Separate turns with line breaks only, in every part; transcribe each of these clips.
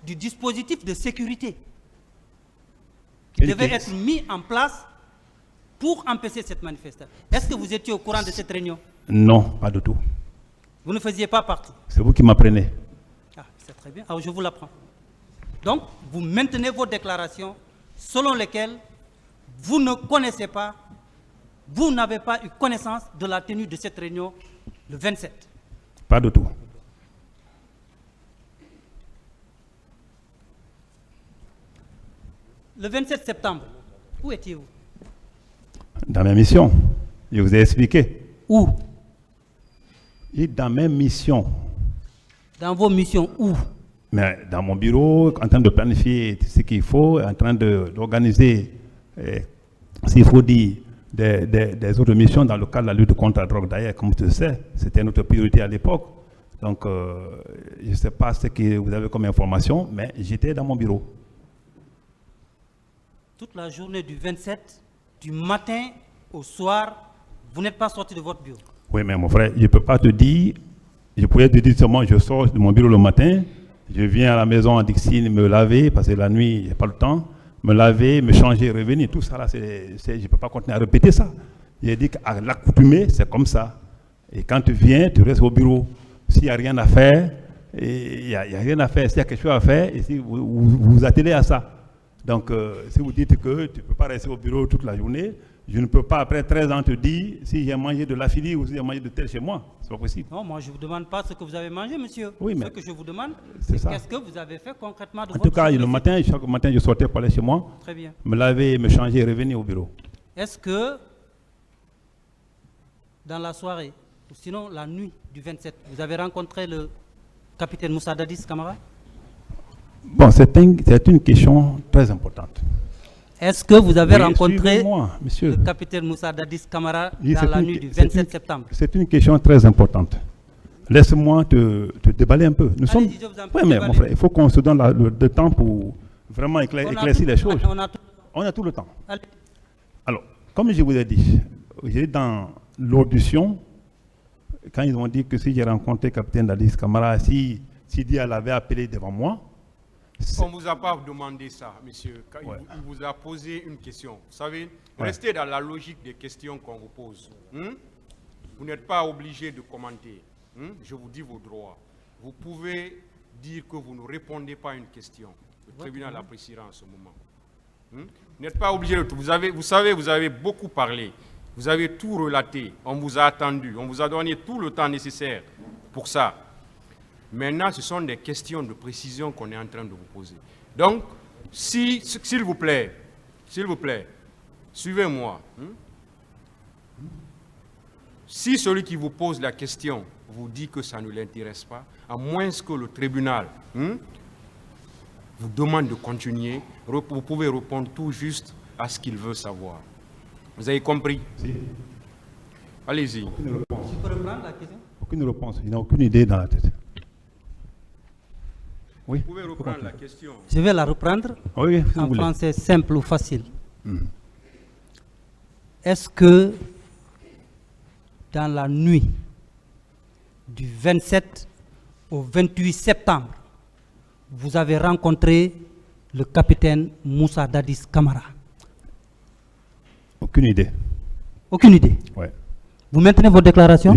du dispositif de sécurité qui devait être mis en place pour empêcher cette manifestation. Est-ce que vous étiez au courant de cette réunion?
Non, pas du tout.
Vous ne faisiez pas partie?
C'est vous qui m'apprenez.
Ah, c'est très bien. Alors, je vous l'apprends. Donc, vous maintenez vos déclarations selon lesquelles vous ne connaissez pas, vous n'avez pas eu connaissance de la tenue de cette réunion le 27.
Pas du tout.
Le 27 septembre, où étiez-vous?
Dans mes missions. Je vous ai expliqué.
Où?
Et dans mes missions.
Dans vos missions, où?
Mais dans mon bureau, en train de planifier ce qu'il faut, en train d'organiser, s'il faut dire, des autres missions dans le cadre de la lutte contre la drogue. D'ailleurs, comme tu le sais, c'était notre priorité à l'époque. Donc, je ne sais pas ce que vous avez comme information, mais j'étais dans mon bureau.
Toute la journée du 27, du matin au soir, vous n'êtes pas sorti de votre bureau.
Oui, mais mon frère, je ne peux pas te dire, je pourrais te dire seulement, je sors de mon bureau le matin, je viens à la maison à Dixine me laver, parce que la nuit, il n'y a pas le temps, me laver, me changer, revenir, tout ça là, je ne peux pas continuer à répéter ça. J'ai dit qu'à l'accoutumée, c'est comme ça. Et quand tu viens, tu restes au bureau. S'il n'y a rien à faire, il n'y a rien à faire. S'il y a quelque chose à faire, et si vous attelez à ça. Donc, si vous dites que tu ne peux pas rester au bureau toute la journée, je ne peux pas, après 13 ans, te dire si j'ai mangé de l'affilie ou si j'ai mangé de tel chez moi. Ce n'est pas possible.
Non, moi, je ne vous demande pas ce que vous avez mangé, monsieur.
Oui, mais
ce que je vous demande,
c'est
qu'est-ce que vous avez fait concrètement de
En
votre
tout cas,
journée?
le matin, chaque matin, je sortais pour aller chez moi,
Très bien.
me laver, me changer et revenir au bureau.
Est-ce que, dans la soirée, ou sinon la nuit du 27, vous avez rencontré le capitaine Moussa Dadis Camara?
Bon, c'est une question très importante.
Est-ce que vous avez
Oui,
rencontré
suivez-moi, monsieur.
le capitaine Moussa Dadis Camara
Oui,
dans la nuit du 27 septembre?
C'est une question très importante. Laisse-moi te déballer un peu. Nous sommes.
Allez-y, je vous en prie,
Oui, mais
déballez.
mon frère, il faut qu'on se donne le temps pour vraiment éclaircir les choses. On a tout le temps.
Allez.
Alors, comme je vous ai dit, j'ai dans l'audition, quand ils ont dit que si j'ai rencontré le capitaine Dadis Camara, si Dia l'avait appelé devant moi.
On ne vous a pas demandé ça, monsieur. Quand
Ouais.
il vous a posé une question. Vous savez,
Ouais.
restez dans la logique des questions qu'on vous pose. Vous n'êtes pas obligé de commenter. Je vous dis vos droits. Vous pouvez dire que vous ne répondez pas à une question. Le tribunal appréciera en ce moment. Vous n'êtes pas obligé de tout. Vous savez, vous avez beaucoup parlé. Vous avez tout relaté. On vous a attendu. On vous a donné tout le temps nécessaire pour ça. Maintenant, ce sont des questions de précision qu'on est en train de vous poser. Donc, s'il vous plaît, suivez-moi. Si celui qui vous pose la question vous dit que ça ne l'intéresse pas, à moins que le tribunal vous demande de continuer, vous pouvez répondre tout juste à ce qu'il veut savoir. Vous avez compris?
Si.
Allez-y.
Je peux reprendre la question?
Aucune réponse. Il n'a aucune idée dans la tête. Oui.
Vous pouvez reprendre la question.
Je vais la reprendre
Oui, si vous
en
voulez.
français simple ou facile. Est-ce que dans la nuit du 27 au 28 septembre, vous avez rencontré le capitaine Moussa Dadis Camara?
Aucune idée.
Aucune idée.
Ouais.
Vous maintenez vos déclarations?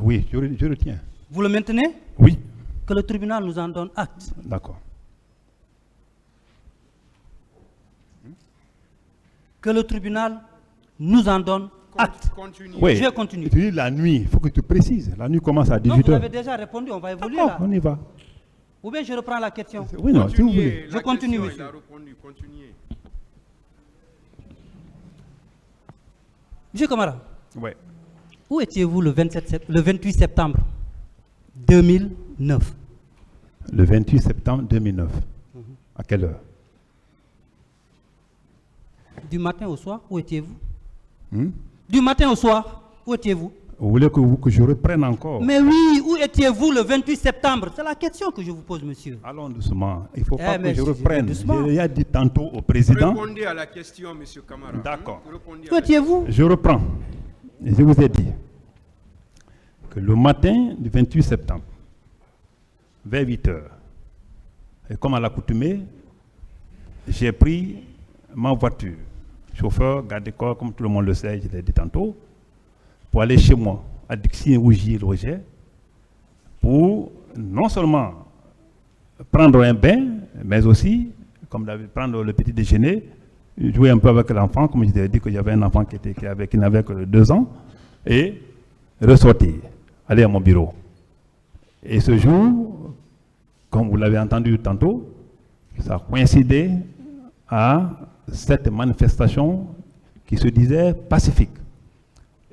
Oui, je retiens.
Vous le maintenez?
Oui.
Que le tribunal nous en donne acte.
D'accord.
Que le tribunal nous en donne acte.
Continuez.
Oui.
Je vais continuer.
Tu dis la nuit, il faut que tu précises. La nuit commence à
Non, vous
18h.
avez déjà répondu, on va évoluer
D'accord,
là.
on y va.
Ou bien je reprends la question.
Oui, non, si vous voulez.
Continuez.
Je continue,
La
monsieur.
question, il a répondu. Continuez.
Monsieur Camara,
Ouais.
où étiez-vous le 28 septembre 2009?
Le 28 septembre 2009. À quelle heure?
Du matin au soir, où étiez-vous?
Hmm?
Du matin au soir, où étiez-vous?
Vous voulez que je reprenne encore?
Mais oui, où étiez-vous le 28 septembre? C'est la question que je vous pose, monsieur.
Allons doucement. Il ne faut pas que
mais
je reprenne.
doucement.
J'ai dit tantôt au président.
Répondez à la question, monsieur Camara.
D'accord.
Répondez à
Où
la
étiez-vous?
Je reprends. Et je vous ai dit que le matin du 28 septembre, vers 8h, Et comme à l'accoutumée, j'ai pris ma voiture, chauffeur, garde-corps, comme tout le monde le sait, je l'ai dit tantôt, pour aller chez moi, à Dixine où j'y logeais, pour non seulement prendre un bain, mais aussi, comme prendre le petit déjeuner, jouer un peu avec l'enfant, comme je t'ai dit que j'avais un enfant qui n'avait que 2 ans, et ressortir, aller à mon bureau. Et ce jour, comme vous l'avez entendu tantôt, ça coïncidait à cette manifestation qui se disait pacifique.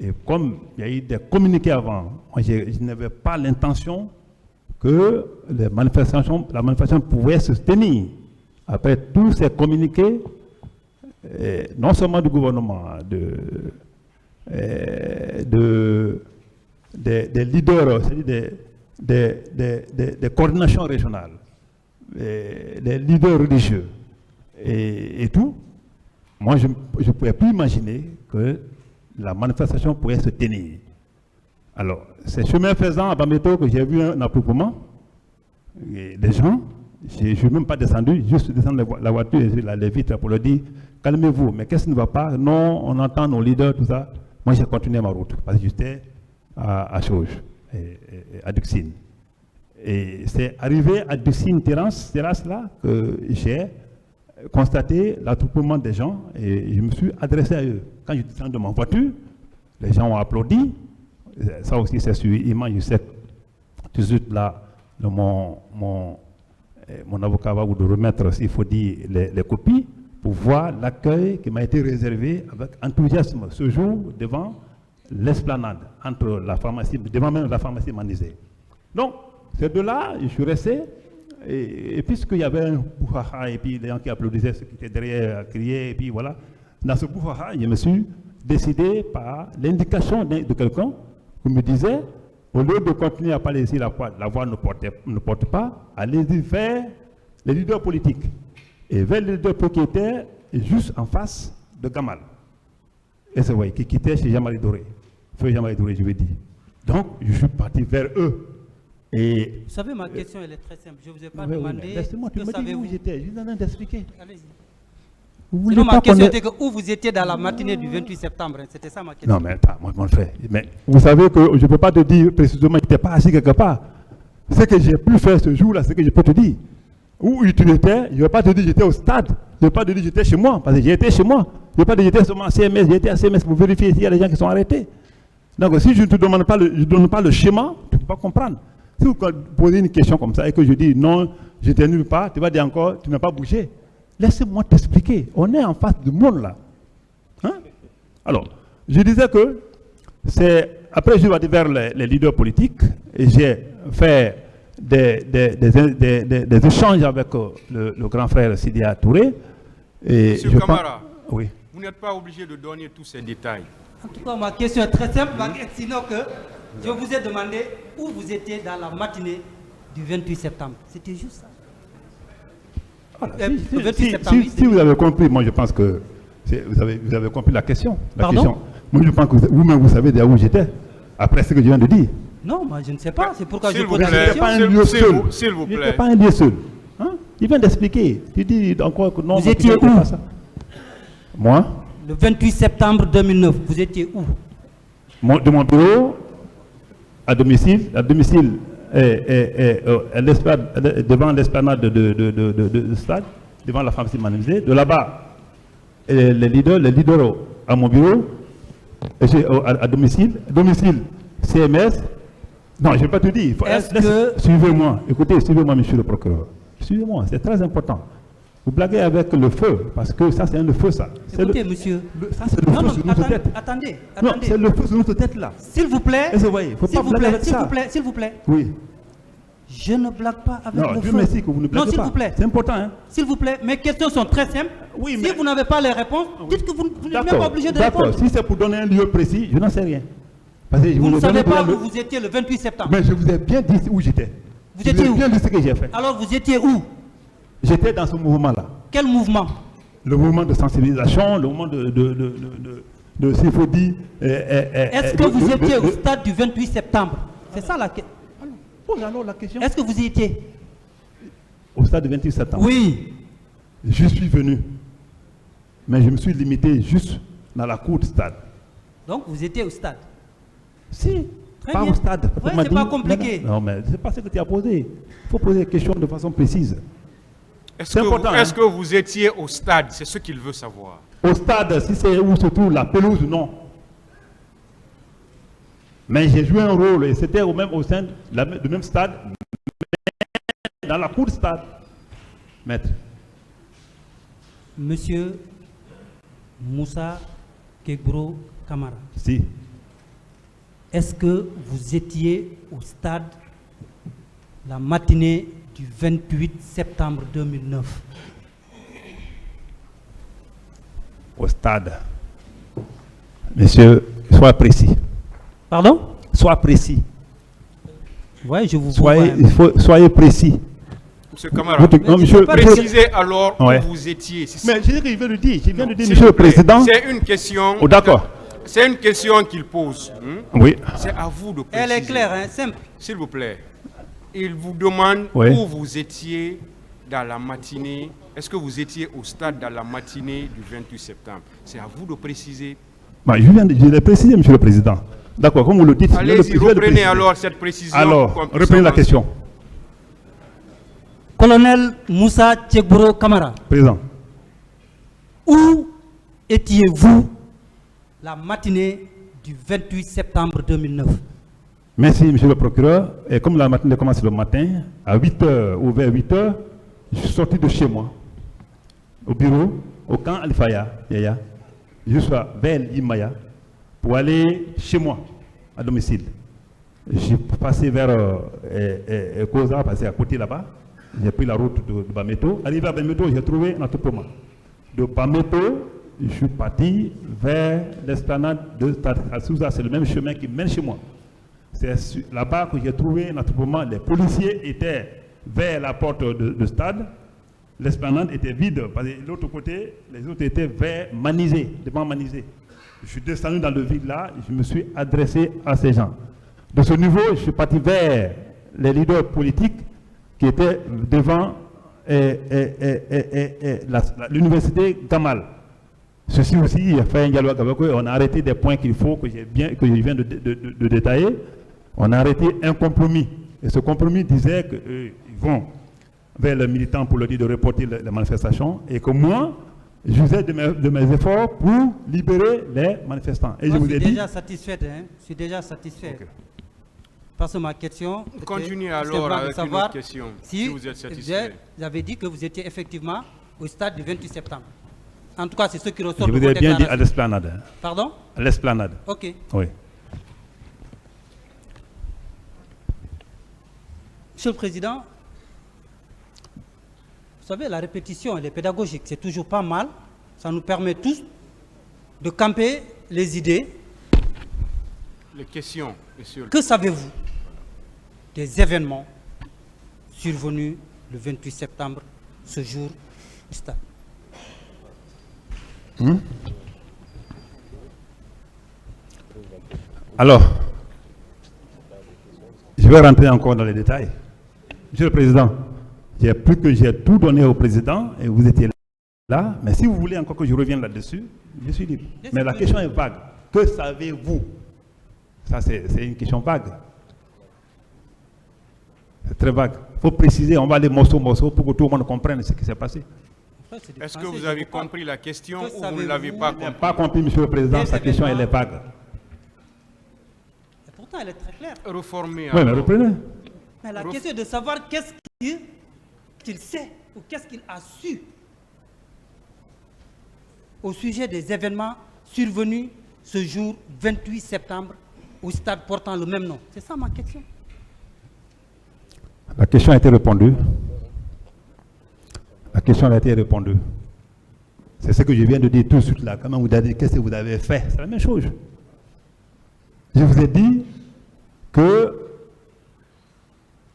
Et comme il y a eu des communiqués avant, moi je n'avais pas l'intention que la manifestation pouvait se tenir. Après tous ces communiqués, non seulement du gouvernement, des leaders, c'est-à-dire des coordinations régionales, des leaders religieux et tout, moi je ne pouvais plus imaginer que la manifestation pouvait se tenir. Alors, c'est chemin faisant à Bambeto que j'ai vu un attroupement des gens. Je ne suis même pas descendu, juste descendre la voiture et les vitres pour leur dire calmez-vous, mais qu'est-ce qui ne va pas? Non, on entend nos leaders, tout ça. Moi, j'ai continué ma route parce que j'étais à Chauge, à Duxine. Et c'est arrivé à Duxine Terrasse là, que j'ai constaté l'attroupement des gens et je me suis adressé à eux. Quand je descends de ma voiture, les gens ont applaudi. Ça aussi, c'est sur image. Je sais tout de suite là, mon avocat va vous remettre, s'il faut dire, les copies pour voir l'accueil qui m'a été réservé avec enthousiasme ce jour devant l'esplanade, entre la pharmacie, devant même la pharmacie Manizé. Donc, c'est de là, je suis resté, et puisqu'il y avait un bouhaha, et puis les gens qui applaudissaient, ceux qui étaient derrière criaient, et puis voilà, dans ce bouhaha, je me suis décidé par l'indication de quelqu'un qui me disait, au lieu de continuer à parler ici, la voix ne porte pas, allez-y vers les leaders politiques. Et vers les leaders politiques qui étaient juste en face de Gamal. Et c'est vrai, qui quittait chez Jean-Marie Doré. Feu Jean-Marie Doré, je veux dire. Donc, je suis parti vers eux. Et
vous savez, ma question, elle est très simple. Je ne vous ai pas demandé.
Laissez-moi, tu me dis où j'étais. Je vous en ai d'expliquer.
Allez-y. Sinon, ma question était que où vous étiez dans la matinée du 28 septembre. C'était ça ma question.
Non, mais attends, mon frère. Mais vous savez que je ne peux pas te dire précisément que je n'étais pas assis quelque part. Ce que j'ai pu faire ce jour-là, c'est que je peux te dire. Où tu étais, je ne vais pas te dire que j'étais au stade. Je ne vais pas te dire que j'étais chez moi, parce que j'étais chez moi. Je ne vais pas te dire que j'étais seulement à CMS. J'étais à CMS pour vérifier s'il y a des gens qui sont arrêtés. Donc, si je ne te donne pas le schéma, tu ne peux pas comprendre. Si vous posez une question comme ça et que je dis non, j'étais nulle part, tu vas dire encore, tu n'as pas bougé. Laissez-moi t'expliquer. On est en face du monde là. Hein? Alors, je disais que c'est. Après, je vais aller vers les leaders politiques et j'ai fait des échanges avec le grand frère Sidia Touré. Et
Monsieur Camara,
oui.
Vous n'êtes pas obligé de donner tous ces détails.
En tout cas, ma question est très simple, sinon que je vous ai demandé où vous étiez dans la matinée du 28 septembre. C'était juste ça.
Voilà, si vous avez compris, moi je pense que vous avez compris la question.
Pardon?
Moi je pense que vous-même vous savez déjà où j'étais, après ce que je viens de dire.
Non, moi je ne sais pas, c'est pourquoi je pose
la
question.
S'il vous plaît.
Il n'était pas un lieu seul. Hein? Il vient d'expliquer. Tu dis encore que non.
Vous étiez où?
Moi?
Le 28 septembre 2009, vous étiez où?
De mon bureau à domicile devant l'esplanade de stade, devant la pharmacie Manizé. De là-bas, les leaders à mon bureau, à domicile, CMS. Non, je ne vais pas te dire. Suivez-moi. Écoutez, suivez-moi, monsieur le procureur. Suivez-moi, c'est très important. Vous blaguez avec le feu, parce que ça, c'est le feu, ça.
Écoutez, monsieur.
Ça, c'est le feu sur notre tête.
Attendez.
Non, c'est le feu sur notre tête, là.
S'il vous plaît.
S'il vous plaît. Oui.
Je ne blague pas avec le feu.
Non, Dieu merci que vous ne blaguez pas.
Non, s'il vous plaît.
C'est important, hein.
S'il vous plaît, mes questions sont très simples.
Oui,
si vous n'avez pas les réponses, dites que vous n'êtes même pas obligé de répondre.
D'accord, si c'est pour donner un lieu précis, je n'en sais rien. Parce que
vous ne savez pas où vous étiez le 28 septembre.
Mais je vous ai bien dit où j'étais.
Vous étiez où?
Bien dit ce que j'ai fait.
Alors vous étiez où?
J'étais dans ce mouvement-là.
Quel mouvement?
Le mouvement de sensibilisation, le mouvement de s'il faut dire...
Est-ce que vous étiez au stade du 28 septembre? C'est ça la question.
Pose alors la question.
Est-ce que vous y étiez?
au stade du 28 septembre.
Oui.
Je suis venu, mais je me suis limité juste dans la cour du stade.
Donc vous étiez au stade.
Si,
Très
pas
bien.
au stade.
Ouais,
On m'a
c'est
dit-
pas compliqué.
Non, mais c'est pas ce que tu as posé. Il faut poser les questions de façon précise.
Est-ce
C'est
que,
important,
est-ce
hein.
que vous étiez au stade? C'est ce qu'il veut savoir.
Au stade, si c'est où se trouve la pelouse, non. Mais j'ai joué un rôle et c'était au sein du même stade, mais dans la cour du stade. Maître.
Monsieur Moussa Kegro Kamara,
Si.
est-ce que vous étiez au stade la matinée du 28 septembre 2009?
Au stade. Monsieur, sois précis.
Pardon?
Sois précis.
Oui, je vous vois.
Soyez précis.
Monsieur Camara,
Non, monsieur,
précisez alors
Ouais.
où vous étiez.
mais je viens de le dire. Je viens de dire,
S'il
monsieur le
vous plaît,
président.
c'est une question.
Oh, d'accord.
C'est une question qu'il pose.
Oui.
C'est à vous de préciser.
Elle est claire, hein, simple.
S'il vous plaît. Il vous demande
Oui.
où vous étiez dans la matinée. Est-ce que vous étiez au stade dans la matinée du 28 septembre? C'est à vous de préciser.
Bah, je l'ai précisé, monsieur le président. D'accord, comme vous le dites.
Allez-y,
je vais le
reprenez
préciser.
alors cette précision.
Alors,
pour qu'on puisse
reprenez la
avancer.
question.
Colonel Moussa Tchekboro Kamara,
Président.
où étiez-vous la matinée du 28 septembre 2009?
Merci, monsieur le procureur. Et comme la matinée commence le matin, à 8h ou vers 8h, je suis sorti de chez moi, au bureau, au camp Alifaya, Yaya, jusqu'à vers Imaya, pour aller chez moi, à domicile. J'ai passé vers Koza, passé à côté là-bas. J'ai pris la route de Bameto. Arrivé à Bameto, j'ai trouvé un attroupement. De Bameto, je suis parti vers l'esplanade de Stade Assouza. C'est le même chemin qui mène chez moi. C'est là-bas que j'ai trouvé un attroupement. Les policiers étaient vers la porte de stade. L'esplanade était vide. Parce que de l'autre côté, les autres étaient vers Manizé, devant Manizé. Je suis descendu dans le vide là. Je me suis adressé à ces gens. De ce niveau, je suis parti vers les leaders politiques qui étaient devant l'université Gamal. Ceci aussi, il a fait un dialogue avec eux. On a arrêté des points qu'il faut, que je viens de détailler. On a arrêté un compromis. Et ce compromis disait qu'ils vont vers les militants pour leur dire de reporter les manifestations et que moi, je faisais de mes efforts pour libérer les manifestants. Et
Moi,
je vous
je
ai
suis
dit...
déjà satisfait. Hein? Je suis déjà satisfait.
Ok.
Parce que ma question... était
Continuez
justement
alors
de
avec une
savoir
autre question, si vous êtes satisfait.
Vous avez dit que vous étiez effectivement au stade du 28 septembre. En tout cas, c'est ce qui ressort
Je
de
vous
vos
ai bien dit à
déclarations.
l'esplanade.
Pardon?
À l'esplanade.
Ok.
Oui.
Monsieur le Président, vous savez, la répétition, elle est pédagogique. C'est toujours pas mal. Ça nous permet tous de camper les idées.
Les questions, monsieur.
Que savez-vous des événements survenus le 28 septembre, ce jour du stade?
Alors, je vais rentrer encore dans les détails. Monsieur le Président, j'ai tout donné au Président et vous étiez là. Mais si vous voulez encore que je revienne là-dessus, je suis libre. Mais la question est vague. Que savez-vous? Ça, c'est une question vague. C'est très vague. Il faut préciser, on va aller morceau pour que tout le monde comprenne ce qui s'est passé.
Est-ce que vous avez compris la question
Que
ou vous ne
savez-vous
l'avez pas
Je n'ai
compris?
pas compris, Monsieur le Président, sa question, elle est vague.
Et pourtant, elle est très claire.
Reformez
Oui, mais
alors.
reprenez.
Mais la question est de savoir qu'est-ce qu'il sait ou qu'est-ce qu'il a su au sujet des événements survenus ce jour 28 septembre au stade portant le même nom. C'est ça ma question.
La question a été répondue. La question a été répondue. C'est ce que je viens de dire tout de suite là. Comment vous avez dit, qu'est-ce que vous avez fait? C'est la même chose. Je vous ai dit que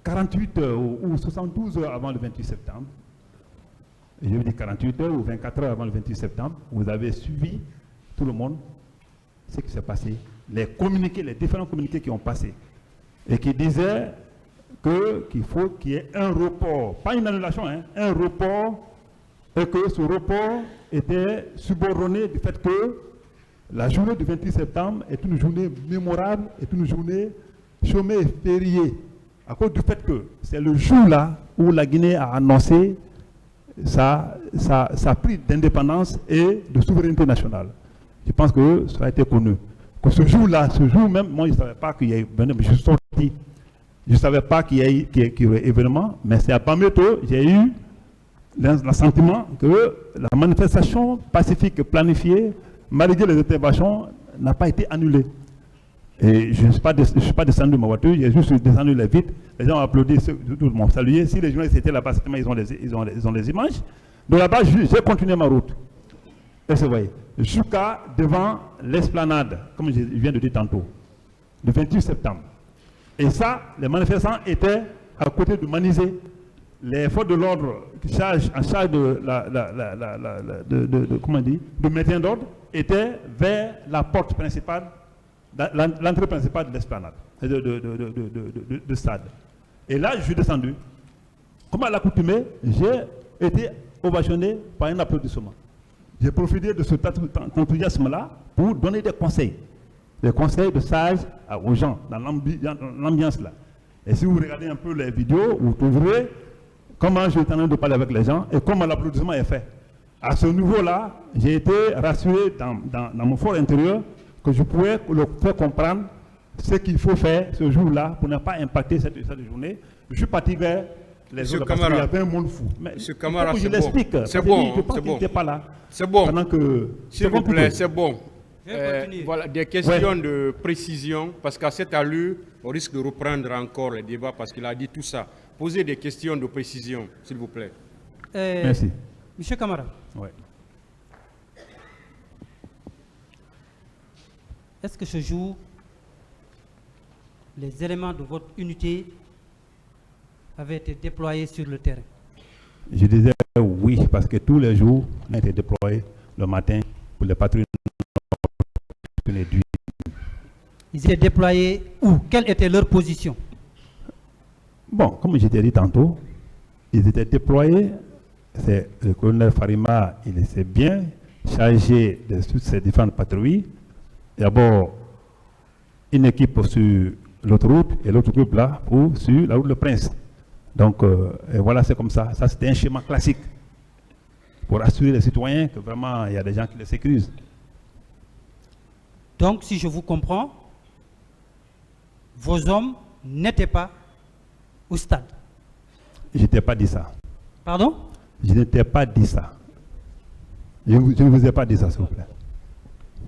48 heures ou 72 heures avant le 28 septembre, et je vous dis 48 heures ou 24 heures avant le 28 septembre, vous avez suivi tout le monde ce qui s'est passé, les communiqués, les différents communiqués qui ont passé et qui disaient qu'il faut qu'il y ait un report, pas une annulation, hein, un report, et que ce report était subordonné du fait que la journée du 28 septembre est une journée mémorable, est une journée chômée et fériée, à cause du fait que c'est le jour-là où la Guinée a annoncé sa prise d'indépendance et de souveraineté nationale. Je pense que ça a été connu. Que ce jour-là, ce jour même, moi je ne savais pas qu'il y ait je suis sorti. Je ne savais pas qu'il y aurait événement, mais c'est à Bamieto, j'ai eu l'assentiment que la manifestation pacifique planifiée, malgré les interventions, n'a pas été annulée. Et je ne suis pas descendu de ma voiture, j'ai juste descendu les vitres, les gens ont applaudi, tout le monde salué. Si les journalistes étaient là-bas, ils ont les images. De là-bas, j'ai continué ma route. Et vous voyez, jusqu'à devant l'esplanade, comme je viens de dire tantôt, le 28 septembre. Et ça, les manifestants étaient à côté de Manizé. Les forces de l'ordre en charge de maintien d'ordre étaient vers la porte principale, l'entrée principale de l'esplanade, de stade. Et là, je suis descendu. Comme à l'accoutumée, j'ai été ovationné par un applaudissement. J'ai profité de cet enthousiasme-là pour donner des conseils de sage aux gens dans l'ambiance-là. Et si vous regardez un peu les vidéos, vous trouverez comment je suis en train de parler avec les gens et comment l'applaudissement est fait. À ce niveau-là, j'ai été rassuré dans mon fort intérieur que je pouvais leur faire comprendre ce qu'il faut faire ce jour-là pour ne pas impacter cette journée. Je suis parti vers les autres parce qu'il y avait un monde fou. Mais
Monsieur Camara,
je l'explique.
C'est bon.
Je pense qu'il n'était pas là.
C'est bon.
S'il
vous plaît, c'est bon.
Voilà,
des questions de précision, parce qu'à cette allure, on risque de reprendre encore les débats parce qu'il a dit tout ça. Posez des questions de précision, s'il vous plaît.
Merci.
Monsieur Camara.
Ouais.
Est-ce que ce jour, les éléments de votre unité avaient été déployés sur le terrain?
Je disais oui, parce que tous les jours, on a été déployés le matin pour les patrouilles.
Ils étaient déployés où? Quelle était leur position?
Bon, comme je t'ai dit tantôt, ils étaient déployés. C'est le colonel Farima, il s'est bien chargé de toutes ces différentes patrouilles. D'abord, une équipe sur l'autoroute et l'autre groupe là sur la route Le Prince. Donc, et voilà, c'est comme ça. Ça, c'était un schéma classique pour assurer les citoyens que vraiment, il y a des gens qui les sécurisent.
Donc, si je vous comprends, vos hommes n'étaient pas au stade.
Je n'ai pas dit ça.
Pardon?
Je ne t'ai pas dit ça. Je ne vous ai pas dit ça, s'il vous plaît.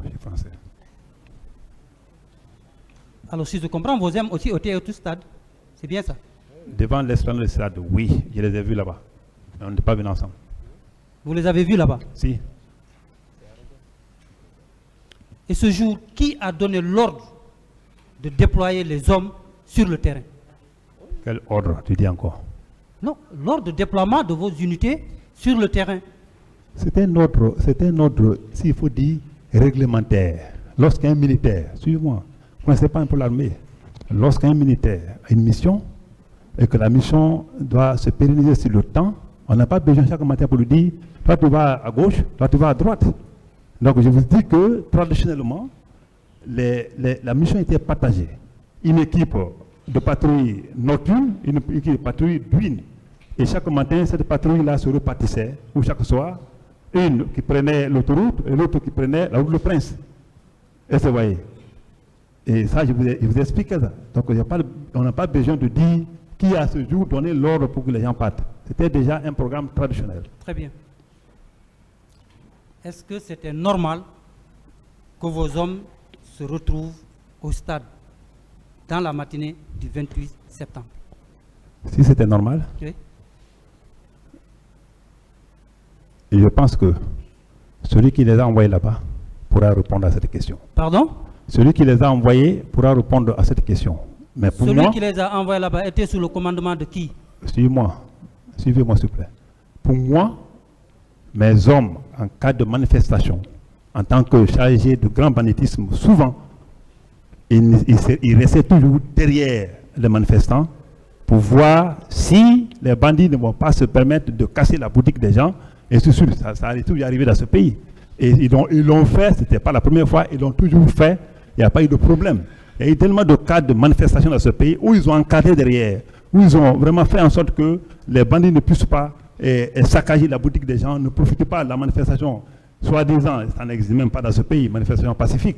Je suis français.
Alors, si je comprends, vos hommes aussi étaient au stade. C'est bien ça?
Devant l'esplanade du stade, oui. Je les ai vus là-bas. On n'est pas venus ensemble.
Vous les avez vus là-bas?
Si.
Et ce jour, qui a donné l'ordre de déployer les hommes sur le terrain?
Quel ordre, tu dis encore?
Non, l'ordre de déploiement de vos unités sur le terrain.
C'est un ordre, s'il faut dire, réglementaire. Lorsqu'un militaire, suivez-moi, vous ne connaissez pas un peu l'armée, lorsqu'un militaire a une mission et que la mission doit se pérenniser sur le temps, on n'a pas besoin chaque matin pour lui dire, toi tu vas à gauche, toi tu vas à droite. Donc je vous dis que traditionnellement, la mission était partagée. Une équipe de patrouille nocturne, une équipe de patrouille d'huile. Et chaque matin, cette patrouille-là se repartissait, ou chaque soir, une qui prenait l'autoroute et l'autre qui prenait la route Le Prince. Et vous voyez. Et ça, je vous explique ça. Donc on n'a pas besoin de dire qui a ce jour donné l'ordre pour que les gens partent. C'était déjà un programme traditionnel.
Très bien. Est-ce que c'était normal que vos hommes se retrouvent au stade dans la matinée du 28 septembre?
Si c'était normal,
Oui.
et je pense que celui qui les a envoyés là-bas pourra répondre à cette question.
Pardon?
Celui qui les a envoyés pourra répondre à cette question. Mais pour
Celui
moi,
qui les a envoyés là-bas était sous le commandement de qui?
suivez-moi, s'il vous plaît. Pour moi, mes hommes, en cas de manifestation, en tant que chargés de grand banditisme, souvent, ils restaient toujours derrière les manifestants pour voir si les bandits ne vont pas se permettre de casser la boutique des gens. Et c'est sûr, ça est toujours arrivé dans ce pays. Et ils l'ont fait, ce n'était pas la première fois, ils l'ont toujours fait, il n'y a pas eu de problème. Il y a eu tellement de cas de manifestations dans ce pays où ils ont encadré derrière, où ils ont vraiment fait en sorte que les bandits ne puissent pas saccager la boutique des gens, ne profitent pas de la manifestation, soi-disant, ça n'existe même pas dans ce pays, manifestation pacifique.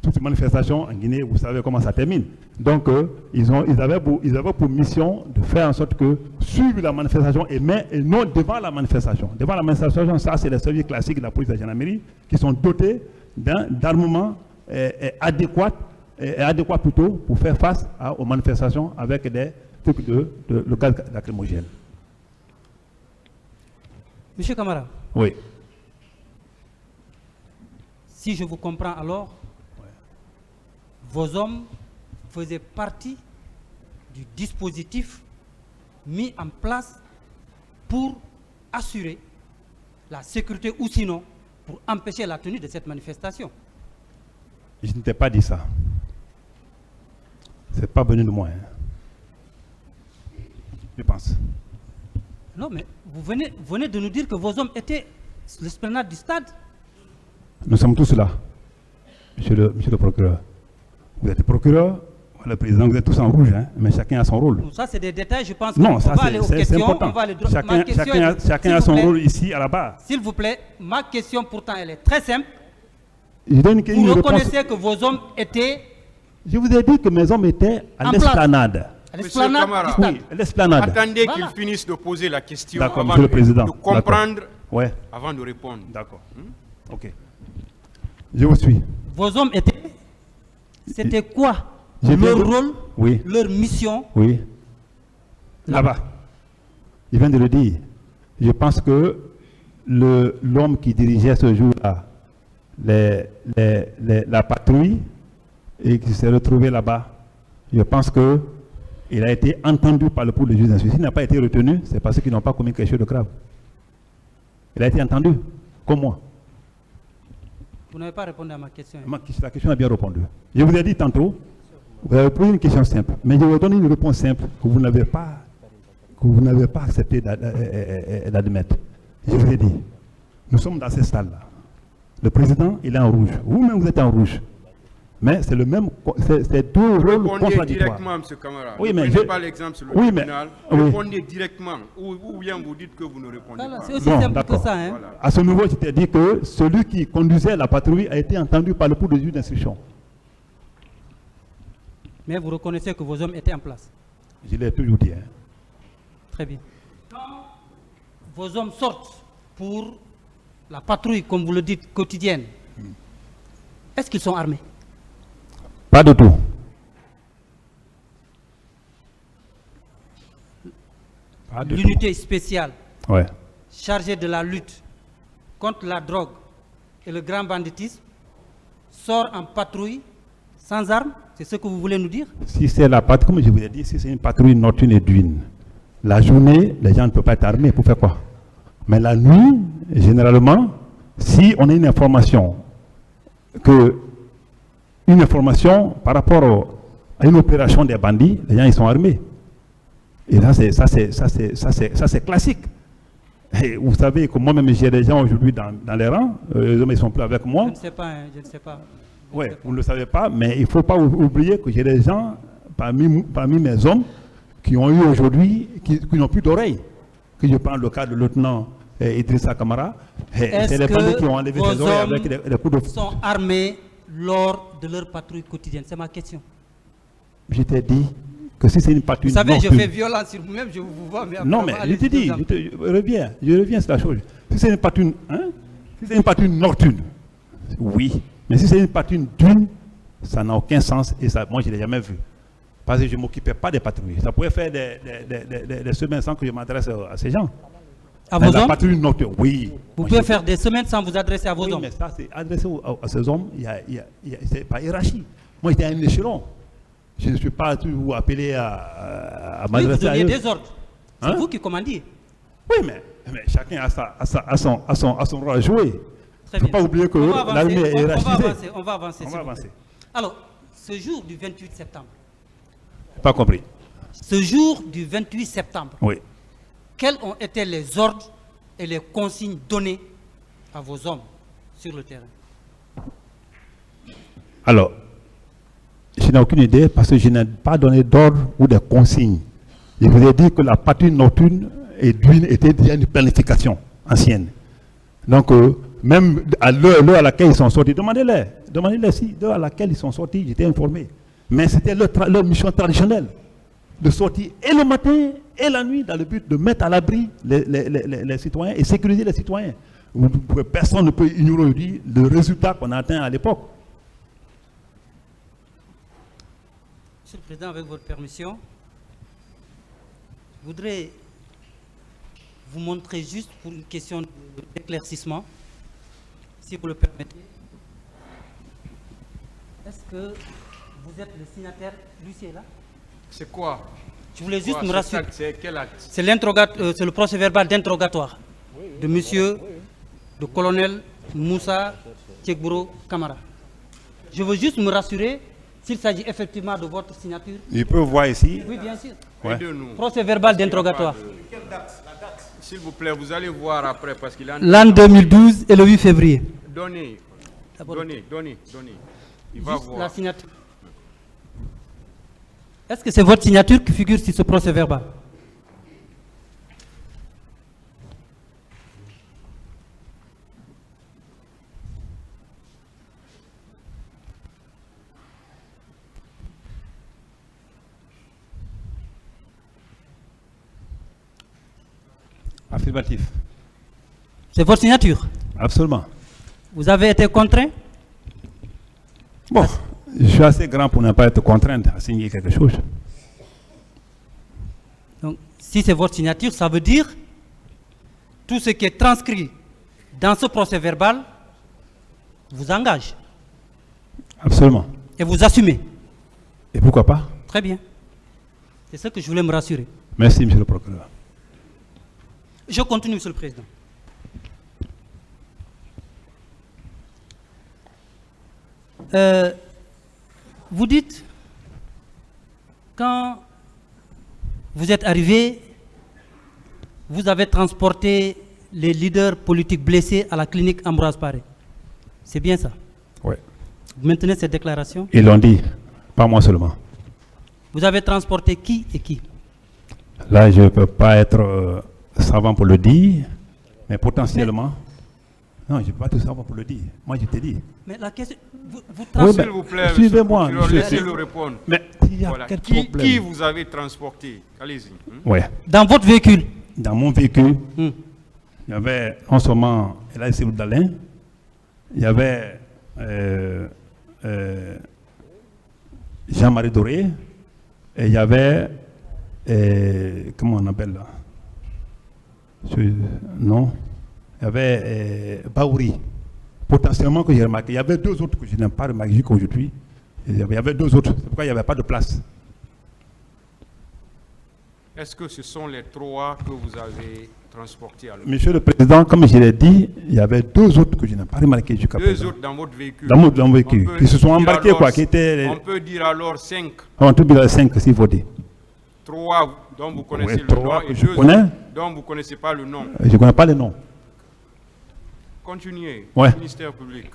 Toutes ces manifestations en Guinée, vous savez comment ça termine. Donc, ils avaient pour mission de faire en sorte que suivre la manifestation et non devant la manifestation. Devant la manifestation, ça, c'est les services classiques de la police de la gendarmerie qui sont dotés d'armements adéquats plutôt pour faire face aux manifestations avec des trucs de gaz lacrymogène.
Monsieur Camara.
Oui.
Si je vous comprends alors, vos hommes faisaient partie du dispositif mis en place pour assurer la sécurité ou sinon pour empêcher la tenue de cette manifestation.
Je ne t'ai pas dit ça. Ce n'est pas venu de moi. Je pense.
Non, mais vous venez de nous dire que vos hommes étaient sur l'esplanade du stade.
Nous sommes tous là, monsieur le procureur. Vous êtes procureur, le président, vous êtes tous en rouge, hein, mais chacun a son rôle.
Ça, c'est des détails, je pense.
Non, ça,
va aller aux questions,
important.
On va aller
chacun a son rôle ici, à la barre.
S'il vous plaît, ma question, pourtant, elle est très simple.
Vous
reconnaissez que vos hommes étaient...
Je vous ai dit que mes hommes étaient à l'esplanade.
Monsieur Camara,
oui, l'esplanade.
Attendez qu'ils finissent de poser la question avant
monsieur le président.
de comprendre
ouais.
avant de répondre.
D'accord. Ok. Je vous suis.
Vos hommes étaient... C'était quoi leur rôle,
oui.
Leur mission?
Oui. Là-bas. Il vient de le dire. Je pense que l'homme qui dirigeait ce jour-là, la patrouille, et qui s'est retrouvé là-bas, je pense qu'il a été entendu par le pouls de justice. S'il n'a pas été retenu, c'est parce qu'ils n'ont pas commis quelque chose de grave. Il a été entendu, comme moi.
Vous n'avez pas répondu à ma question.
La question a bien répondu. Je vous ai dit tantôt, vous avez posé une question simple, mais je vais vous donner une réponse simple que vous n'avez pas accepté d'admettre. Je vous ai dit, nous sommes dans ce stade-là. Le président, il est en rouge. Vous-même, vous êtes en rouge. Mais c'est le même, c'est deux rôles contradictoires.
Répondez directement, M. Camara.
Oui,
ne
mais
prenez pas l'exemple sur le tribunal.
Oui.
Répondez directement. Ou bien vous dites que vous ne répondez pas.
C'est aussi simple que ça. Hein?
Voilà. À ce niveau, je t'ai dit que celui qui conduisait la patrouille a été entendu par le pouls de juge d'instruction.
Mais vous reconnaissez que vos hommes étaient en place.
Je l'ai toujours dit. Hein.
Très bien. Quand vos hommes sortent pour la patrouille, comme vous le dites, quotidienne, est-ce qu'ils sont armés?
Pas du tout.
L'unité spéciale
ouais.
chargée de la lutte contre la drogue et le grand banditisme sort en patrouille sans armes? C'est ce que vous voulez nous dire?
Si c'est la patrouille, comme je vous ai dit, si c'est une patrouille nocturne et d'une, la journée, les gens ne peuvent pas être armés pour faire quoi? Mais la nuit, généralement, si on a une information par rapport à une opération des bandits, les gens ils sont armés. Et ça c'est classique. Et vous savez que moi-même j'ai des gens aujourd'hui dans les rangs, les hommes ils sont plus avec moi.
Je ne sais pas, hein, je ne sais pas.
Oui, vous ne le savez pas, mais il ne faut pas oublier que j'ai des gens parmi mes hommes qui ont eu aujourd'hui, qui n'ont plus d'oreilles. Que je prends le cas de lieutenant Idrissa Camara. C'est les bandits qui ont enlevé ses oreilles avec des coups de...
Ils sont armés lors de leur patrouille quotidienne? C'est ma question.
Je t'ai dit que si c'est une patrouille
nocturne... Vous savez,
nocturne,
je fais violence sur vous-même, je vous vois... Mais
non, mais je te dis, je reviens sur la chose. Si c'est une patrouille, nocturne, oui. Mais si c'est une patrouille d'une, ça n'a aucun sens et ça, moi je ne l'ai jamais vu. Parce que je ne m'occupais pas des patrouilles. Ça pouvait faire des semaines sans que je m'adresse à ces gens.
À vos hommes?
Patrouille nocturne, oui.
Vous pouvez faire des semaines sans vous adresser à vos hommes?
Mais ça, c'est adressé à ces hommes, c'est pas hiérarchie. Moi, j'étais à un échelon. Je ne suis pas toujours appelé à m'adresser à eux.
Vous donniez des ordres. C'est vous qui commandiez.
Oui, mais chacun a son rôle à jouer. Il ne faut pas oublier que l'armée est hiérarchisée.
On va avancer. Alors, ce jour du 28 septembre.
Pas compris.
Ce jour du 28 septembre,
Oui.
quels ont été les ordres et les consignes données à vos hommes sur le terrain?
Alors, je n'ai aucune idée parce que je n'ai pas donné d'ordre ou de consignes. Je vous ai dit que la patrouille nocturne et d'huile était déjà une planification ancienne. Donc, même à l'heure à laquelle ils sont sortis, demandez-les si l'heure à laquelle ils sont sortis, j'étais informé. Mais c'était leur mission traditionnelle de sortir et le matin et la nuit dans le but de mettre à l'abri les citoyens et sécuriser les citoyens. Personne ne peut ignorer aujourd'hui le résultat qu'on a atteint à l'époque.
Monsieur le Président, avec votre permission, je voudrais vous montrer juste pour une question d'éclaircissement, si vous le permettez. Est-ce que vous êtes le signataire? Lucie est là?
C'est quoi?
Je voulais juste me rassurer.
C'est quel acte?
C'est le procès verbal d'interrogatoire de monsieur, de colonel Moussa Tchekbouro Kamara. Je veux juste me rassurer s'il s'agit effectivement de votre signature.
Je peux voir ici.
Oui, bien sûr.
Ouais.
Aidez-nous.
Procès verbal d'interrogatoire.
S'il vous plaît, vous allez voir après parce qu'il a...
L'an 2012 et le 8 février.
Donnez. Il va
Juste
voir.
la signature. Est-ce que c'est votre signature qui figure sur ce procès verbal?
Affirmatif.
C'est votre signature?
Absolument.
Vous avez été contraint?
Bon, je suis assez grand pour ne pas être contraint à signer quelque chose.
Donc, si c'est votre signature, ça veut dire tout ce qui est transcrit dans ce procès verbal vous engage
Absolument.
et vous assumez.
Et pourquoi pas?
Très bien. C'est ce que je voulais me rassurer.
Merci, monsieur le procureur.
Je continue, monsieur le Président. Vous dites, quand vous êtes arrivé, vous avez transporté les leaders politiques blessés à la clinique Ambroise Paré. C'est bien ça?
Oui.
Vous maintenez cette déclaration?
Ils l'ont dit, pas moi seulement.
Vous avez transporté qui et qui?
Là, je ne peux pas être savant pour le dire, mais potentiellement... Non, je ne peux pas être savant pour le dire. Moi, je t'ai dit.
Mais la question... Vous
Oui,
S'il vous plaît,
suivez-moi, monsieur.
laissez-le répondre.
Mais il y a
Voilà.
quel problème?
Qui vous avez transporté? Allez-y.
Oui.
Dans votre véhicule?
Dans mon véhicule,
Hmm.
il y avait en ce moment Elaï Seydou Dalin, il y avait Jean-Marie Doré, et il y avait, comment on appelle là? Non, il y avait Baouri. Potentiellement que j'ai remarqué. Il y avait deux autres que je n'ai pas remarqué jusqu'aujourd'hui. Il y avait deux autres. C'est pourquoi il n'y avait pas de place.
Est-ce que ce sont les trois que vous avez transportés à l'hôpital?
Monsieur le Président, comme je l'ai dit, il y avait deux autres que je n'ai pas remarqué jusqu'à présent.
Deux autres dans votre véhicule?
Dans mon véhicule. Qui se sont embarqués,
alors,
quoi. Qui étaient...
On peut dire alors 5.
On peut dire 5, s'il faut dire.
3 dont vous connaissez
Oui,
le
trois
nom
que
et
je
2
connais.
dont vous ne connaissez pas le nom.
Je ne connais pas les noms.
Continuez.
Ouais.
Ministère public.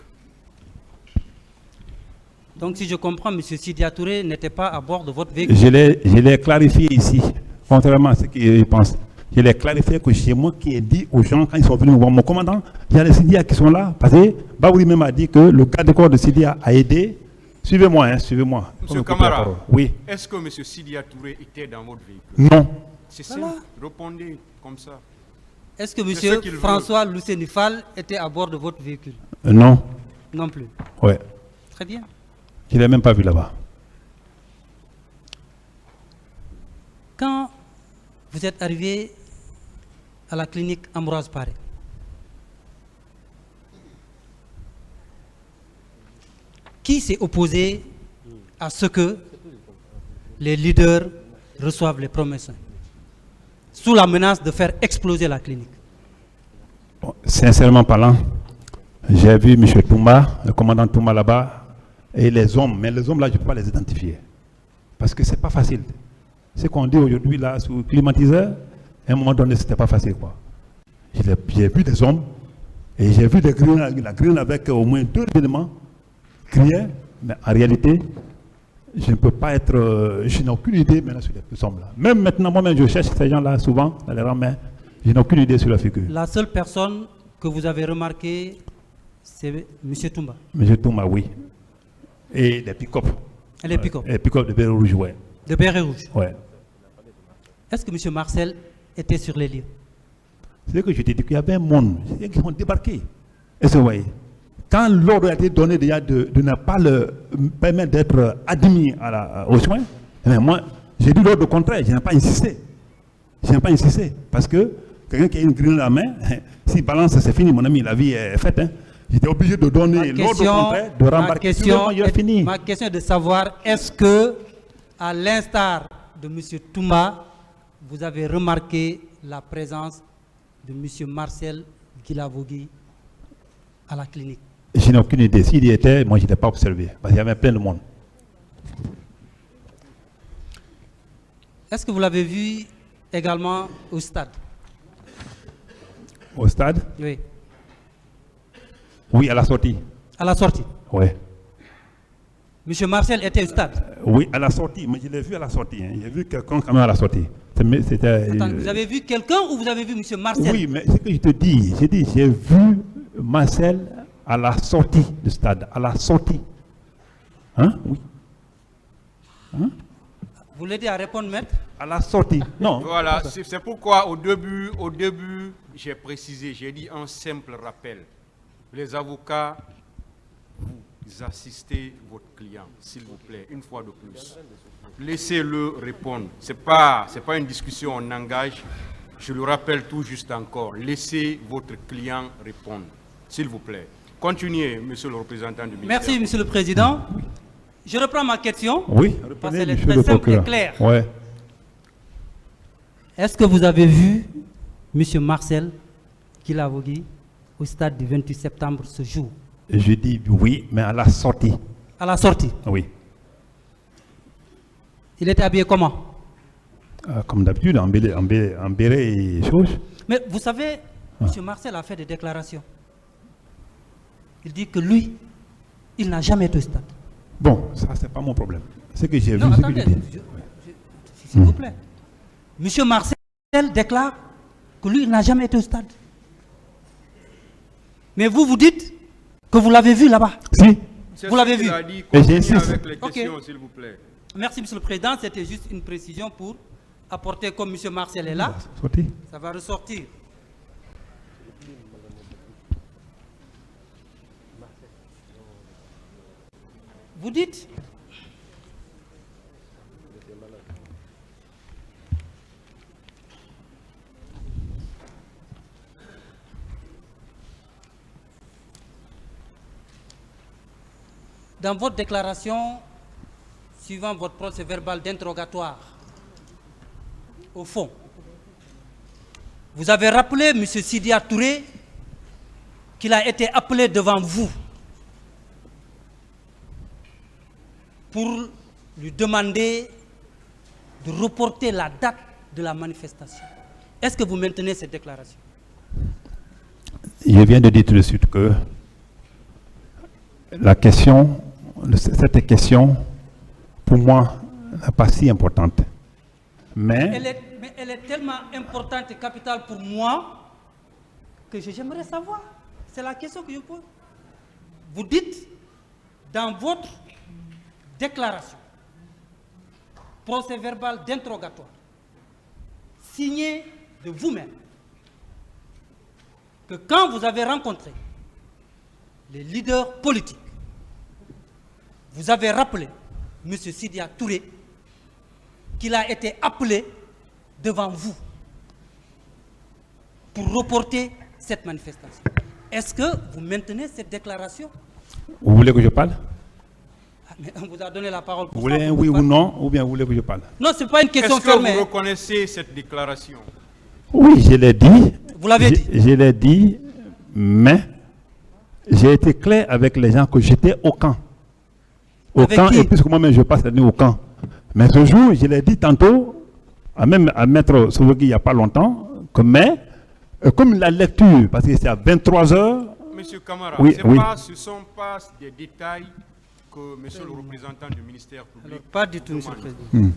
Donc, si je comprends, M. Sidia Touré n'était pas à bord de votre véhicule.
Je l'ai clarifié ici, contrairement à ce qu'ils pensent. Je l'ai clarifié que c'est moi qui ai dit aux gens, quand ils sont venus voir mon commandant, il y a les Sidia qui sont là, parce que Baouri même a dit que le garde corps de Sidia a aidé. Suivez-moi, hein, suivez-moi.
Monsieur Kamara,
oui.
est-ce que M. Sidia Touré était dans votre véhicule?
Non.
C'est ça. Répondez comme ça.
Est-ce que
C'est ce
M.
qu'il veut.
François Lucénifal était à bord de votre véhicule?
Non.
Non plus.
Ouais.
Très bien.
Je ne l'ai même pas vu là-bas.
Quand vous êtes arrivé à la clinique Ambroise Paré, qui s'est opposé à ce que les leaders reçoivent les promesses sous la menace de faire exploser la clinique?
Bon, sincèrement parlant, j'ai vu M. Touma, le commandant Touma là-bas, et les hommes, mais les hommes là, je ne peux pas les identifier. Parce que ce n'est pas facile. Ce qu'on dit aujourd'hui là, sous climatiseur, à un moment donné, c'était pas facile, quoi. J'ai vu des hommes, et j'ai vu la grille avec au moins 2 éléments crier, mais en réalité, je ne peux pas être, je n'ai aucune idée maintenant sur ces hommes-là. Même maintenant, moi-même, je cherche ces gens-là souvent dans les rangs, mais je n'ai aucune idée sur la figure.
La seule personne que vous avez remarquée, c'est M. Toumba.
M. Toumba, oui. Et les pick-up.
Et les pick-up.
Les pick-up de Béret Rouge, oui.
De Béret Rouge.
Ouais.
Est-ce que M. Marcel était sur les lieux?
C'est que je t'ai dit qu'il y avait un monde qui ont débarqué. Et vous voyez, quand l'ordre a été donné déjà de ne pas le permettre d'être admis aux soins, moi, j'ai dit l'ordre contraire, je n'ai pas insisté. Je n'ai pas insisté. Parce que quelqu'un qui a une grille à la main, s'il balance, c'est fini, mon ami, la vie est faite. Hein. J'étais obligé de donner l'ordre contraire, de rembarquer.
Ma question est de savoir, est-ce que, à l'instar de M. Toumba, vous avez remarqué la présence de M. Marcel Guilavogui à la clinique?
Je n'ai aucune idée. S'il y était, moi, je n'étais pas observé. Parce qu'il y avait plein de monde.
Est-ce que vous l'avez vu également au stade?
Au stade?
Oui.
Oui, à la sortie.
À la sortie?
Oui.
M. Marcel était au stade?
Oui, à la sortie. Mais je l'ai vu à la sortie. Hein. J'ai vu quelqu'un quand même à la sortie.
Attends, vous avez vu quelqu'un ou vous avez vu M. Marcel?
Oui, mais ce que je te dis, j'ai vu Marcel à la sortie du stade. À la sortie. Hein? Oui. Hein?
Vous l'aidez à répondre, maître?
À la sortie. Non.
Voilà, c'est pourquoi au début, j'ai précisé, j'ai dit un simple rappel. Les avocats, vous assistez votre client, s'il vous plaît, une fois de plus. Laissez-le répondre. Ce n'est pas une discussion, on engage. Je le rappelle tout juste encore. Laissez votre client répondre, s'il vous plaît. Continuez, monsieur le représentant du ministère.
Merci, monsieur le président. Je reprends ma question.
Oui,
parce qu'elle est très simple et claire.
Ouais.
Est-ce que vous avez vu M. Marcel Guilavogui au stade du 28 septembre ce jour?
Je dis oui, mais à la sortie.
À la sortie?
Oui.
Il était habillé comment?
Comme d'habitude, en béret et choses.
Mais vous savez, M. Marcel a fait des déclarations. Il dit que lui, il n'a jamais été au stade.
Bon, ça, c'est pas mon problème. C'est que j'ai vu.
Attendez, s'il vous plaît. M. Marcel déclare que lui, il n'a jamais été au stade. Mais vous, vous dites que vous l'avez vu là-bas.
Si.
Vous l'avez vu.
Et j'insiste.
Avec les questions, s'il vous plaît.
Merci, monsieur le président. C'était juste une précision pour apporter, comme M. Marcel est là, ça va ressortir. Vous dites dans votre déclaration, suivant votre procès-verbal d'interrogatoire, au fond, vous avez rappelé, M. Sidia Touré, qu'il a été appelé devant vous pour lui demander de reporter la date de la manifestation. Est-ce que vous maintenez cette déclaration?
Je viens de dire tout de suite que cette question, pour moi, n'est pas si importante. Mais
elle est tellement importante et capitale pour moi que j'aimerais savoir. C'est la question que je pose. Vous dites dans votre déclaration, procès-verbal d'interrogatoire, signé de vous-même, que quand vous avez rencontré les leaders politiques, vous avez rappelé M. Sidia Touré qu'il a été appelé devant vous pour reporter cette manifestation. Est-ce que vous maintenez cette déclaration?
Vous voulez que je parle?
Mais on vous a donné la parole pour
vous voulez un oui ou non, ou bien vous voulez que je parle?
Non, ce n'est pas une question fermée.
Est-ce que vous reconnaissez cette déclaration?
Oui, je l'ai dit.
Vous l'avez dit?
Je l'ai dit, mais j'ai été clair avec les gens que j'étais au camp. Au
Avec
camp,
qui?
et puisque moi-même je passe la nuit au camp. Mais ce jour, je l'ai dit tantôt, même à Maître Souvegui il n'y a pas longtemps, que mais, comme la lecture, parce que c'est à 23 heures.
Monsieur Camara,
Oui, oui.
ce ne sont pas des détails que monsieur le représentant du ministère public.
Alors, pas du tout, monsieur le Président.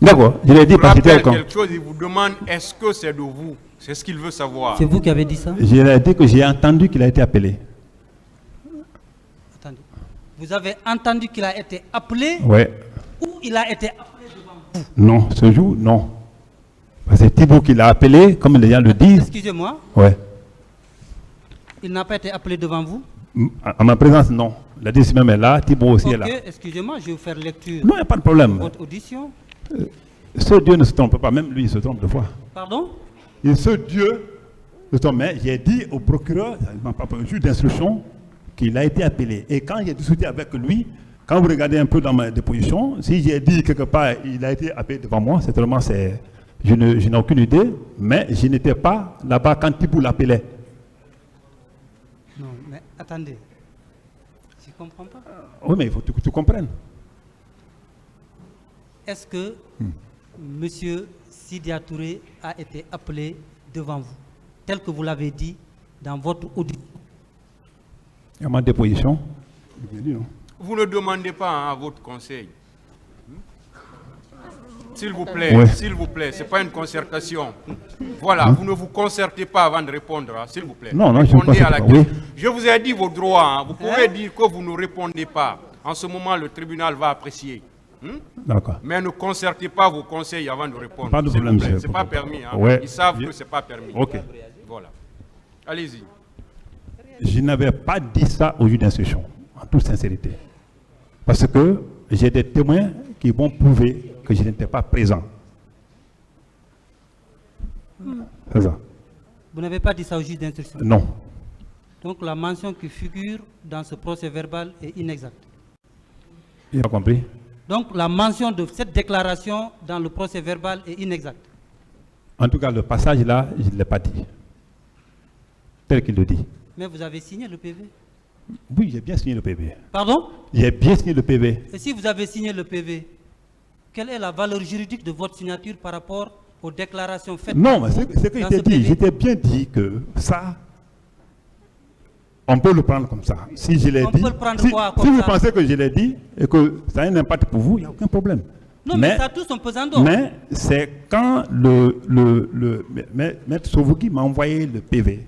D'accord, je l'ai dit
Il
parce que
rappelle
c'était au camp.
quelque chose, il vous demande est-ce que c'est de vous? C'est ce qu'il veut savoir.
C'est vous qui avez dit ça?
Je l'ai dit que j'ai entendu qu'il a été appelé.
Attendez. Vous avez entendu qu'il a été appelé
Ouais.
ou il a été appelé devant vous?
Non, ce jour, non. Parce que c'est Thibault qui l'a appelé, comme les gens le disent.
Excusez-moi,
Ouais.
il n'a pas été appelé devant vous?
À ma présence, non. La décision même est là, Thibault aussi est là.
Ok, excusez-moi, je vais vous faire lecture
Non, il n'y a pas de problème.
de votre audition.
Ce Dieu ne se trompe pas, même lui, il se trompe de fois.
Pardon?
Et ce Dieu ne se trompe, mais j'ai dit au procureur, au juge d'instruction, qu'il a été appelé. Et quand j'ai discuté avec lui, quand vous regardez un peu dans ma déposition, si j'ai dit quelque part, il a été appelé devant moi, c'est vraiment, je n'ai aucune idée, mais je n'étais pas là-bas quand Thibault l'appelait.
Non, mais attendez. Je ne comprends pas.
Oui, mais il faut que tu comprennes.
Est-ce que Monsieur Sidia Touré a été appelé devant vous, tel que vous l'avez dit dans votre audition?
Il y a ma déposition.
Vous ne demandez pas hein, à votre conseil. S'il vous plaît,
Ouais.
s'il vous plaît, ce n'est pas une concertation. Voilà, vous ne vous concertez pas avant de répondre, hein, s'il vous plaît.
Non, non, je ne
Répondez à la
concerte pas,
question. Je vous ai dit vos droits. Hein. Vous pouvez dire que vous ne répondez pas. En ce moment, le tribunal va apprécier.
D'accord.
Mais ne concertez pas vos conseils avant de répondre.
Pas de
s'il vous
problème,
plaît.
monsieur.
C'est pas permis. Hein.
Ouais.
Ils savent que ce n'est pas permis.
Ok.
Voilà. Allez-y.
Je n'avais pas dit ça au juge d'instruction, en toute sincérité. Parce que j'ai des témoins qui vont prouver que je n'étais pas présent. C'est ça?
Vous n'avez pas dit ça au juge d'instruction?
Non.
Donc la mention qui figure dans ce procès verbal est inexacte.
Il a compris?
Donc la mention de cette déclaration dans le procès verbal est inexacte.
En tout cas, le passage là, je ne l'ai pas dit. Tel qu'il le dit.
Mais vous avez signé le PV.
Oui, j'ai bien signé le PV.
Pardon?
J'ai bien signé le PV.
Et si vous avez signé le PV, quelle est la valeur juridique de votre signature par rapport aux déclarations faites?
Non,
par
mais
vous
c'est que
dans
je
ce
t'ai dit.
PV?
Je t'ai bien dit que ça, on peut le prendre comme ça. Si je l'ai
On
dit,
peut le prendre
si,
quoi,
si
comme
vous
ça?
pensez que je l'ai dit et que ça a un impact pour vous, il n'y a aucun problème.
Non, mais ça a tout son pesant d'or.
Mais c'est quand Maître Souvegui m'a envoyé le PV,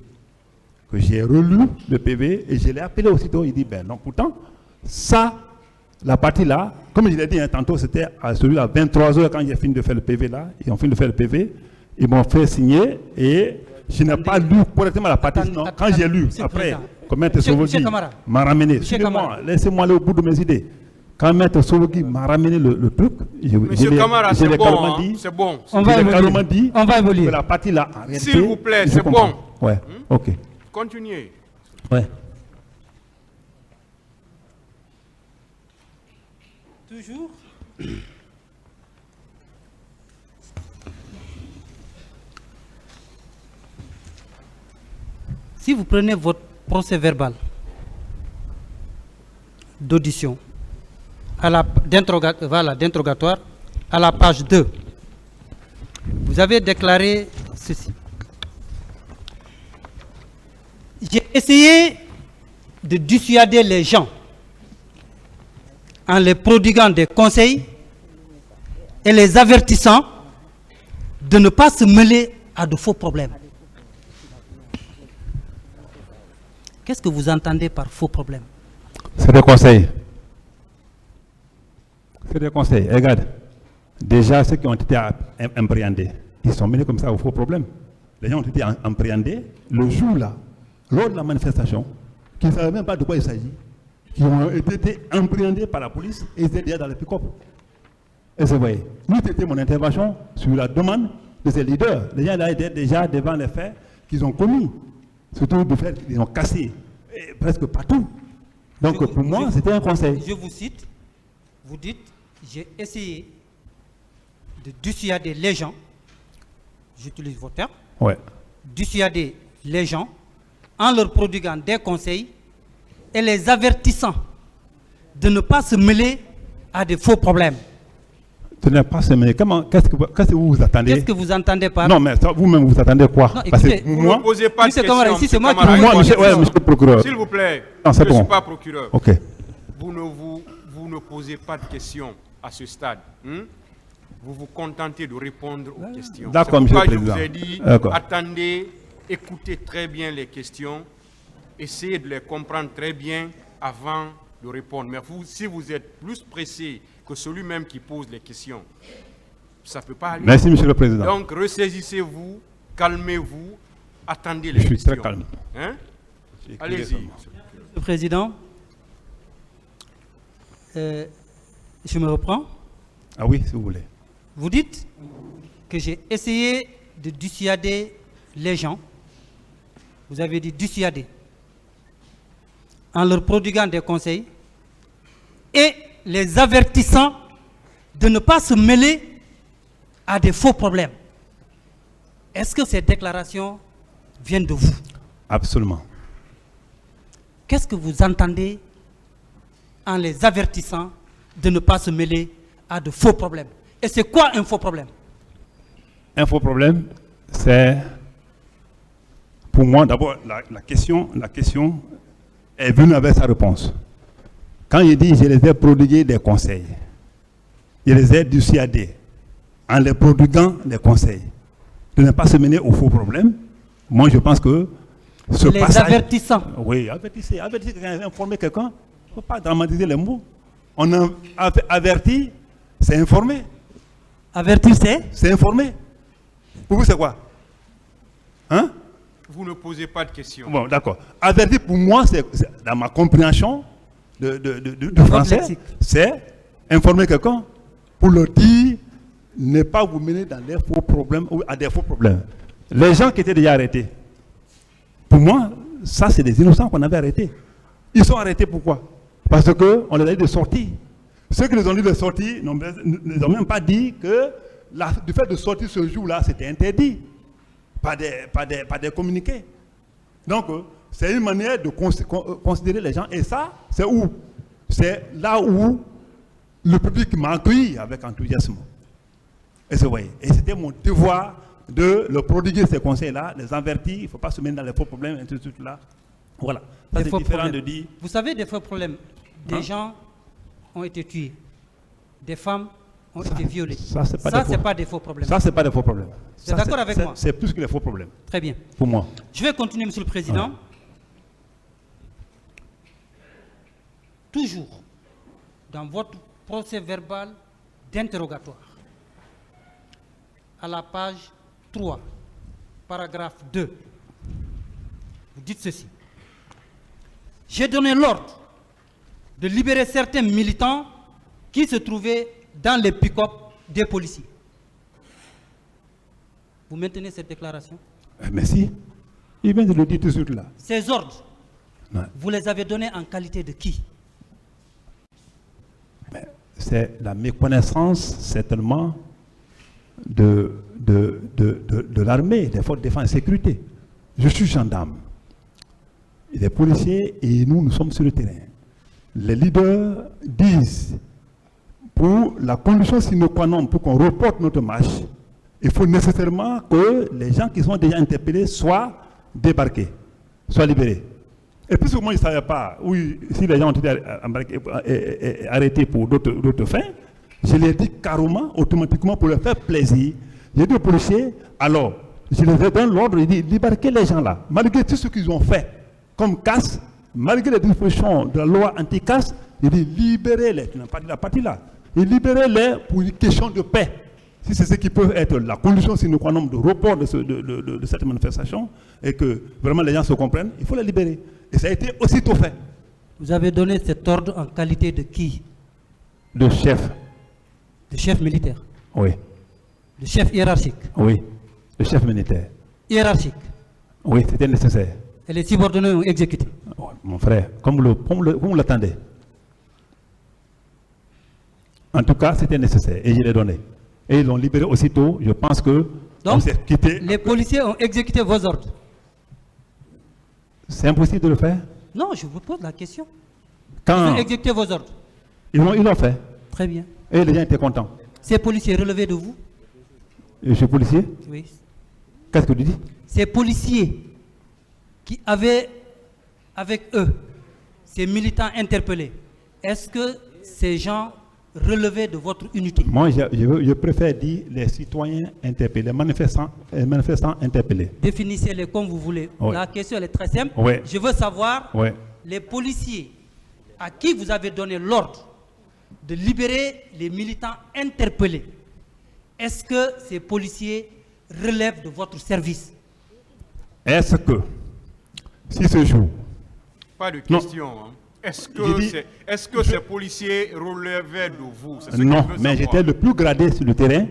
que j'ai relu le PV et je l'ai appelé aussitôt. Il dit, ben non, pourtant, ça, la partie là, comme je l'ai dit hein, tantôt, c'était à celui à 23h quand j'ai fini de faire le PV là. Ils ont fini de faire le PV, ils m'ont fait signer et je n'ai pas lu correctement la partie. Non, quand j'ai lu,
Monsieur le
après,
Président.
que Maître
Monsieur
Souvegui
Camara.
m'a ramené,
Monsieur
suivez-moi,
Camara.
laissez-moi aller au bout de mes idées. Quand Maître Souvegui m'a ramené le truc,
Monsieur Camara, c'est bon. Hein, c'est bon.
On va
carrément dit
évoluer. On va
que
évoluer.
la partie là, en réalité,
S'il vous plaît,
je
c'est
comprends.
bon.
Ouais, ok.
Continuez.
Ouais.
Toujours. Si vous prenez votre procès verbal d'audition d'interrogatoire à la page 2, vous avez déclaré ceci. J'ai essayé de dissuader les gens en les prodiguant des conseils et les avertissant de ne pas se mêler à de faux problèmes. Qu'est-ce que vous entendez par faux problèmes?
C'est des conseils. C'est des conseils. Regarde, déjà ceux qui ont été appréhendés, ils sont menés comme ça au faux problème. Les gens ont été appréhendés le jour là, lors de la manifestation, qui ne savaient même pas de quoi il s'agit, qui ont été appréhendés par la police et ils étaient déjà dans le pick-up. Et c'est vrai. Nous, c'était mon intervention sur la demande de ces leaders. Les gens là étaient déjà devant les faits qu'ils ont commis. Surtout du fait qu'ils ont cassé presque partout. Donc pour moi, c'était un conseil.
Je vous cite, vous dites, j'ai essayé de dissuader les gens, j'utilise vos termes,
Ouais.
dissuader les gens en leur prodiguant des conseils et les avertissant de ne pas se mêler à des faux problèmes.
Ce n'est pas semaine. Qu'est-ce que vous vous attendez?
Qu'est-ce que vous entendez par...
Non, mais vous-même, vous attendez quoi?
Non,
Parce
écoutez,
que
Vous
moi,
ne posez pas de
Monsieur
questions.
Camara, ici, c'est moi qui
Camara,
vous pose
monsieur,
la
ouais,
question.
monsieur le procureur.
S'il vous plaît,
Non, c'est
je ne
bon.
suis pas procureur.
Ok.
Vous ne posez pas de questions à ce stade. Vous vous contentez de répondre aux questions.
D'accord,
C'est pourquoi
monsieur le
je vous
président.
ai dit,
D'accord.
attendez, écoutez très bien les questions, essayez de les comprendre très bien avant de répondre. Mais vous, si vous êtes plus pressé que celui-même qui pose les questions, ça ne peut pas aller.
Merci, monsieur le président.
Donc, ressaisissez-vous, calmez-vous, attendez les
Je suis
questions.
très calme.
Hein?
J'ai
Allez-y.
écrit récemment.
monsieur.
Monsieur le Président, je me reprends.
Ah oui, si vous voulez.
Vous dites que j'ai essayé de dissuader les gens. Vous avez dit dissuader. En leur prodiguant des conseils et les avertissant de ne pas se mêler à des faux problèmes. Est-ce que ces déclarations viennent de vous?
Absolument.
Qu'est-ce que vous entendez en les avertissant de ne pas se mêler à de faux problèmes? Et c'est quoi un faux problème?
Un faux problème, c'est, pour moi, d'abord, la question est venue avec sa réponse. Quand il dit, je les ai prodigués des conseils, je les ai dissuadés en les prodiguant des conseils de ne pas se mêler aux faux problèmes. Moi, je pense que ce
Les
passage...
avertissant.
Oui, avertissez quelqu'un, informer quelqu'un. Il ne faut pas dramatiser les mots. On a averti, c'est informer.
Avertir,
C'est informer. Pour vous, c'est quoi? Hein?
Vous ne posez pas de questions.
Bon, d'accord. Avertir, pour moi, c'est dans ma compréhension de français,
lexique.
c'est informer quelqu'un pour leur dire ne pas vous mener dans des faux problèmes ou à des faux problèmes. Les gens qui étaient déjà arrêtés, pour moi, ça, c'est des innocents qu'on avait arrêtés. Ils sont arrêtés pourquoi? Parce qu'on les a dit de sortir. Ceux qui les ont dit de sortir ne ont même pas dit que du fait de sortir ce jour-là, c'était interdit. Pas des communiqués. Donc, c'est une manière de considérer les gens. Et ça, c'est où? C'est là où le public m'a accueilli avec enthousiasme. Et c'était mon devoir de leur prodiguer ces conseils-là, les avertir, il ne faut pas se mettre dans les faux problèmes, et tout là. Voilà. Ça, c'est différent de dire...
Vous savez, des faux problèmes, des gens ont été tués, des femmes ont été violées. Ça, c'est pas des faux problèmes.
Ça, c'est pas des faux problèmes.
Vous êtes d'accord avec moi?
C'est plus que les faux problèmes.
Très bien.
Pour moi.
Je vais continuer, Monsieur le Président.
Ouais.
Toujours dans votre procès verbal d'interrogatoire, à la page 3, paragraphe 2, vous dites ceci. J'ai donné l'ordre de libérer certains militants qui se trouvaient dans les pick-up des policiers. Vous maintenez cette déclaration?
Merci. Il vient de le dire tout de suite là.
Ces ordres,
Ouais.
vous les avez donnés en qualité de qui?
C'est la méconnaissance, certainement, de l'armée, des forces de défense et sécurité. Je suis gendarme. Il est policier et nous sommes sur le terrain. Les leaders disent, pour la condition sine qua non, pour qu'on reporte notre marche, il faut nécessairement que les gens qui sont déjà interpellés soient débarqués, soient libérés. Et puisque moi je ne savais pas si les gens ont été arrêtés pour d'autres fins, je les ai dit carrément, automatiquement, pour leur faire plaisir. J'ai dit aux policiers, alors, je les ai donné l'ordre, il dit, débarquez les gens là, malgré tout ce qu'ils ont fait, comme casse, malgré les dispositions de la loi anti-casse, il dit, libérez-les, tu n'as pas dit la partie là, et libérez-les pour une question de paix. Si c'est ce qui peut être la condition sine qua non de report de cette manifestation, et que vraiment les gens se comprennent, il faut les libérer. Et ça a été aussitôt fait.
Vous avez donné cet ordre en qualité de qui?
De chef.
De chef militaire.
Oui.
De chef hiérarchique.
Oui. De chef militaire.
Hiérarchique.
Oui, c'était nécessaire.
Et les subordonnés ont exécuté.
Oh, mon frère, comme vous l'attendez. En tout cas, c'était nécessaire et je l'ai donné. Et ils l'ont libéré aussitôt. Je pense que
donc,
on s'est quitté.
Les policiers ont exécuté vos ordres.
C'est impossible de le faire.
Non, je vous pose la question.
Quand
Ils ont exécuté vos ordres.
ils l'ont fait.
Très bien.
Et les gens étaient contents.
Ces policiers relevés de vous?
Je suis policier.
Oui.
Qu'est-ce que tu dis?
Ces policiers qui avaient avec eux ces militants interpellés, est-ce que ces gens relevaient de votre unité?
Moi, je préfère dire les citoyens interpellés, les manifestants interpellés.
Définissez-les comme vous voulez.
Ouais.
La question elle est très simple.
Ouais.
Je veux savoir,
Ouais.
les policiers à qui vous avez donné l'ordre de libérer les militants interpellés, est-ce que ces policiers relèvent de votre service?
Est-ce que, si ce jour,
Pas de
Non.
question. Hein. Est-ce
J'ai dit-
que ces policiers relevaient de vous? C'est ce que
non,
je veux
mais
savoir.
j'étais le plus gradé sur le terrain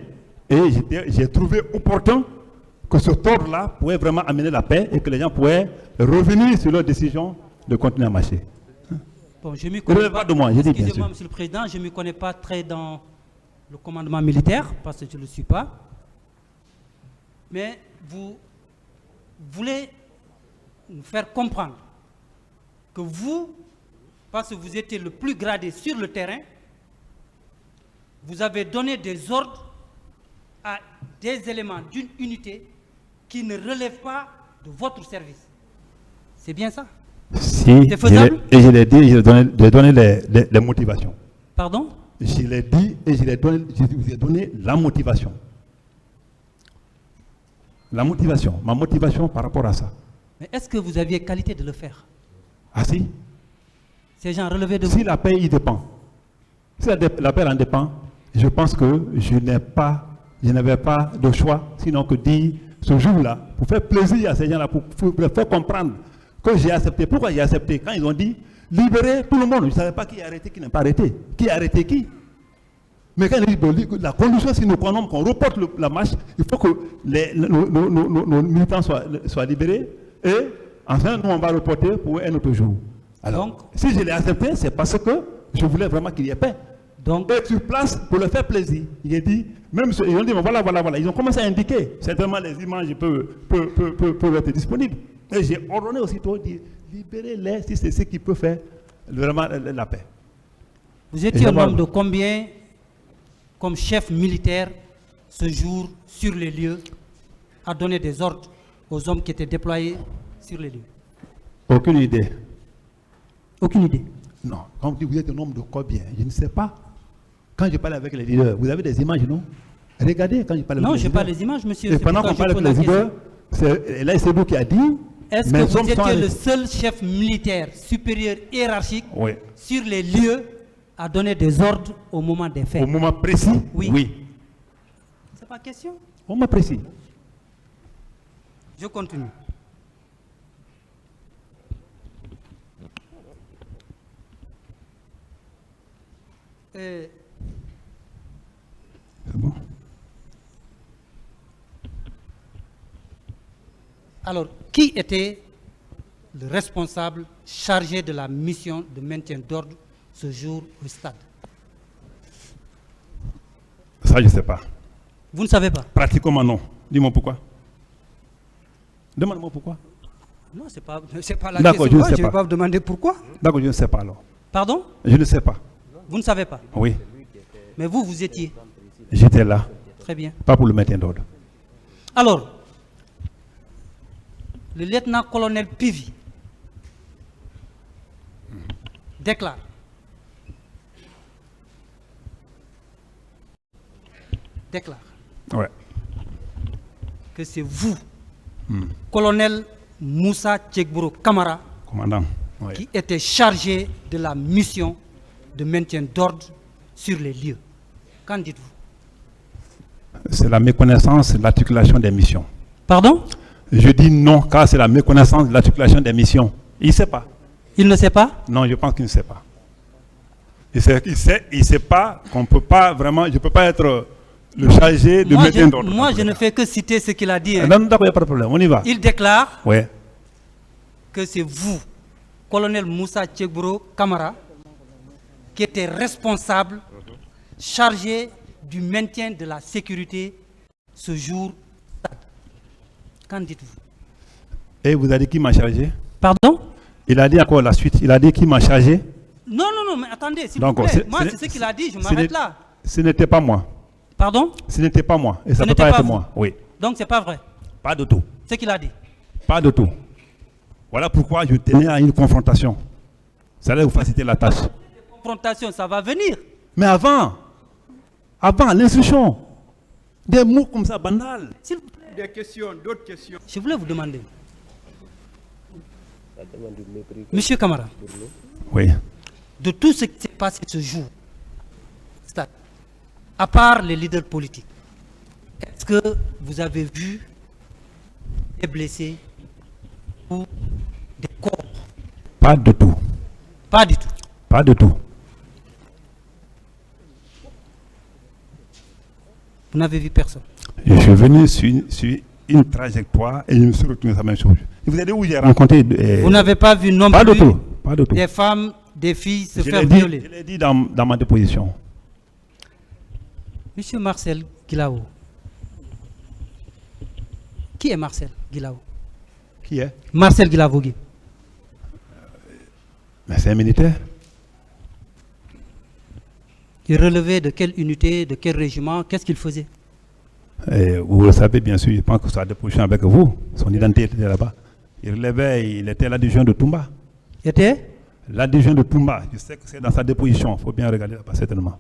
et j'ai trouvé opportun que ce ordre-là pouvait vraiment amener la paix et que les gens pouvaient revenir sur leur décision de continuer à marcher.
Bon, je m'y
Ne
connais
relève pas de moi, j'ai dit bien
Excusez-moi,
sûr.
Monsieur le Président, je ne m'y connais pas très dans le commandement militaire, parce que je ne le suis pas. Mais vous voulez nous faire comprendre que vous, parce que vous étiez le plus gradé sur le terrain, vous avez donné des ordres à des éléments d'une unité qui ne relèvent pas de votre service. C'est bien ça?
Si,
C'est faisable?
je l'ai dit, j'ai donné les motivations.
Pardon?
Je l'ai dit et je vous ai donné la motivation. La motivation, ma motivation par rapport à ça.
Mais est-ce que vous aviez qualité de le faire?
Ah si?
Ces gens relevaient de vous?
Si la paix y dépend, si la paix en dépend, je pense que je n'avais pas de choix, sinon que dire ce jour-là, pour faire plaisir à ces gens-là, pour leur faire comprendre que j'ai accepté. Pourquoi j'ai accepté? Quand ils ont dit libérer tout le monde, je ne savais pas qui a arrêté, qui n'a pas arrêté. Qui a arrêté qui? Mais quand ils disent bon, la condition, si nous croyons qu'on reporte la marche, il faut que nos militants soient libérés et enfin nous on va reporter pour un autre jour. Alors,
Donc,
si je l'ai accepté, c'est parce que je voulais vraiment qu'il y ait paix.
donc,
Et sur place, pour leur faire plaisir, il a dit, même ils ont dit, bon, voilà. Ils ont commencé à indiquer. Certainement, les images peuvent être disponibles. Et j'ai ordonné aussitôt de libérer-les si c'est ce qui peut faire vraiment la paix.
vous étiez un
d'abord-
homme de combien comme chef militaire ce jour sur les lieux à donner des ordres aux hommes qui étaient déployés sur les lieux?
Aucune idée.
Aucune idée.
Non. Quand vous dites vous êtes un homme de combien, je ne sais pas. Quand je parle avec les leaders, vous avez des images, non? Regardez quand je parle avec
Non,
les
je
leaders.
n'ai pas les images, monsieur.
Et
c'est
pendant
pourquoi
qu'on
je
parle avec
pose
les
la
leaders,
question.
là, c'est vous qui a dit.
Est-ce
mes
que vous
hommes sont
étiez le
arrêtés.
seul chef militaire supérieur hiérarchique
Oui.
sur les lieux à donner des ordres au moment des faits?
Au moment précis?
Oui. C'est pas question.
Au moment précis.
Je continue.
C'est bon.
Alors, qui était le responsable chargé de la mission de maintien d'ordre ce jour au stade?
Ça, je ne sais pas.
Vous ne savez pas?
Pratiquement non. Dis-moi pourquoi. Demande-moi pourquoi.
Non, c'est pas la
D'accord,
question.
je ne sais
Je ne vais
pas.
pas vous demander pourquoi.
D'accord, je ne sais pas alors.
Pardon?
Je ne sais pas.
Vous ne savez pas.
Oui,
Mais vous, vous étiez.
j'étais là.
Très bien.
Pas pour le maintien d'ordre.
Alors, le lieutenant-colonel Pivi déclare
Ouais.
que c'est vous, colonel Moussa Tchekbouro Kamara,
Commandant. Ouais.
qui était chargé de la mission de maintien d'ordre sur les lieux. Qu'en dites-vous?
C'est la méconnaissance de l'articulation des missions.
Pardon?
Je dis non, car c'est la méconnaissance de l'articulation des missions. Il ne sait pas.
Il ne sait pas?
Non, je pense qu'il ne sait pas. Il sait pas qu'on ne peut pas vraiment, je ne peux pas être le chargé de maintien d'ordre.
Moi, je ne fais que citer ce qu'il a dit. Hein.
Non, d'accord, il n'y a pas de problème, on y va.
Il déclare
Oui.
que c'est vous, colonel Moussa Tchekbouro Kamara, qui était responsable, chargé du maintien de la sécurité ce jour. Qu'en dites-vous?
Et vous avez dit qui m'a chargé?
Pardon?
Il a dit encore la suite. Il a dit qui m'a chargé?
Non, mais attendez, s'il vous
Donc,
plaît.
c'est-
Moi,
c'est-
c'est ce qu'il a dit, je
ce
m'arrête
n'est-
là.
Ce n'était pas moi.
Pardon?
Ce n'était pas moi. Et ça ne peut
n'était
pas
pas
être
vous.
moi. Oui.
Donc c'est pas vrai.
Pas de tout.
Ce qu'il a dit.
Pas de tout. Voilà pourquoi je tenais à une confrontation. Ça allait vous faciliter la tâche.
Confrontation, ça va venir.
Mais avant l'instruction, des mots comme ça banals.
S'il vous plaît.
Des questions, d'autres questions.
Je voulais vous demander. Monsieur Camara,
Oui.
de tout ce qui s'est passé ce jour, à part les leaders politiques, est-ce que vous avez vu des blessés ou des corps?
Pas de tout.
Pas du tout.
Pas de tout.
Vous n'avez vu personne.
Je suis venu sur une trajectoire et je me suis retrouvé sur la même chose. Et vous avez dit où j'ai rencontré.
Vous n'avez pas vu non
Pas de
plus
tout. Pas de tout.
des femmes, des filles se
Je
faire
l'ai dit,
violer.
je l'ai dit dans ma déposition.
Monsieur Marcel Guilao. Qui est Marcel Guilao?
Qui est?
Marcel Guilavogui.
Mais c'est un militaire.
Il relevait de quelle unité, de quel régiment, qu'est-ce qu'il faisait?
Et vous le savez bien sûr, je pense que sa déposition avec vous, son identité était là-bas. Il était l'adjoint de Toumba.
Était?
L'adjoint de Toumba, je sais que c'est dans sa déposition, il faut bien regarder là-bas certainement.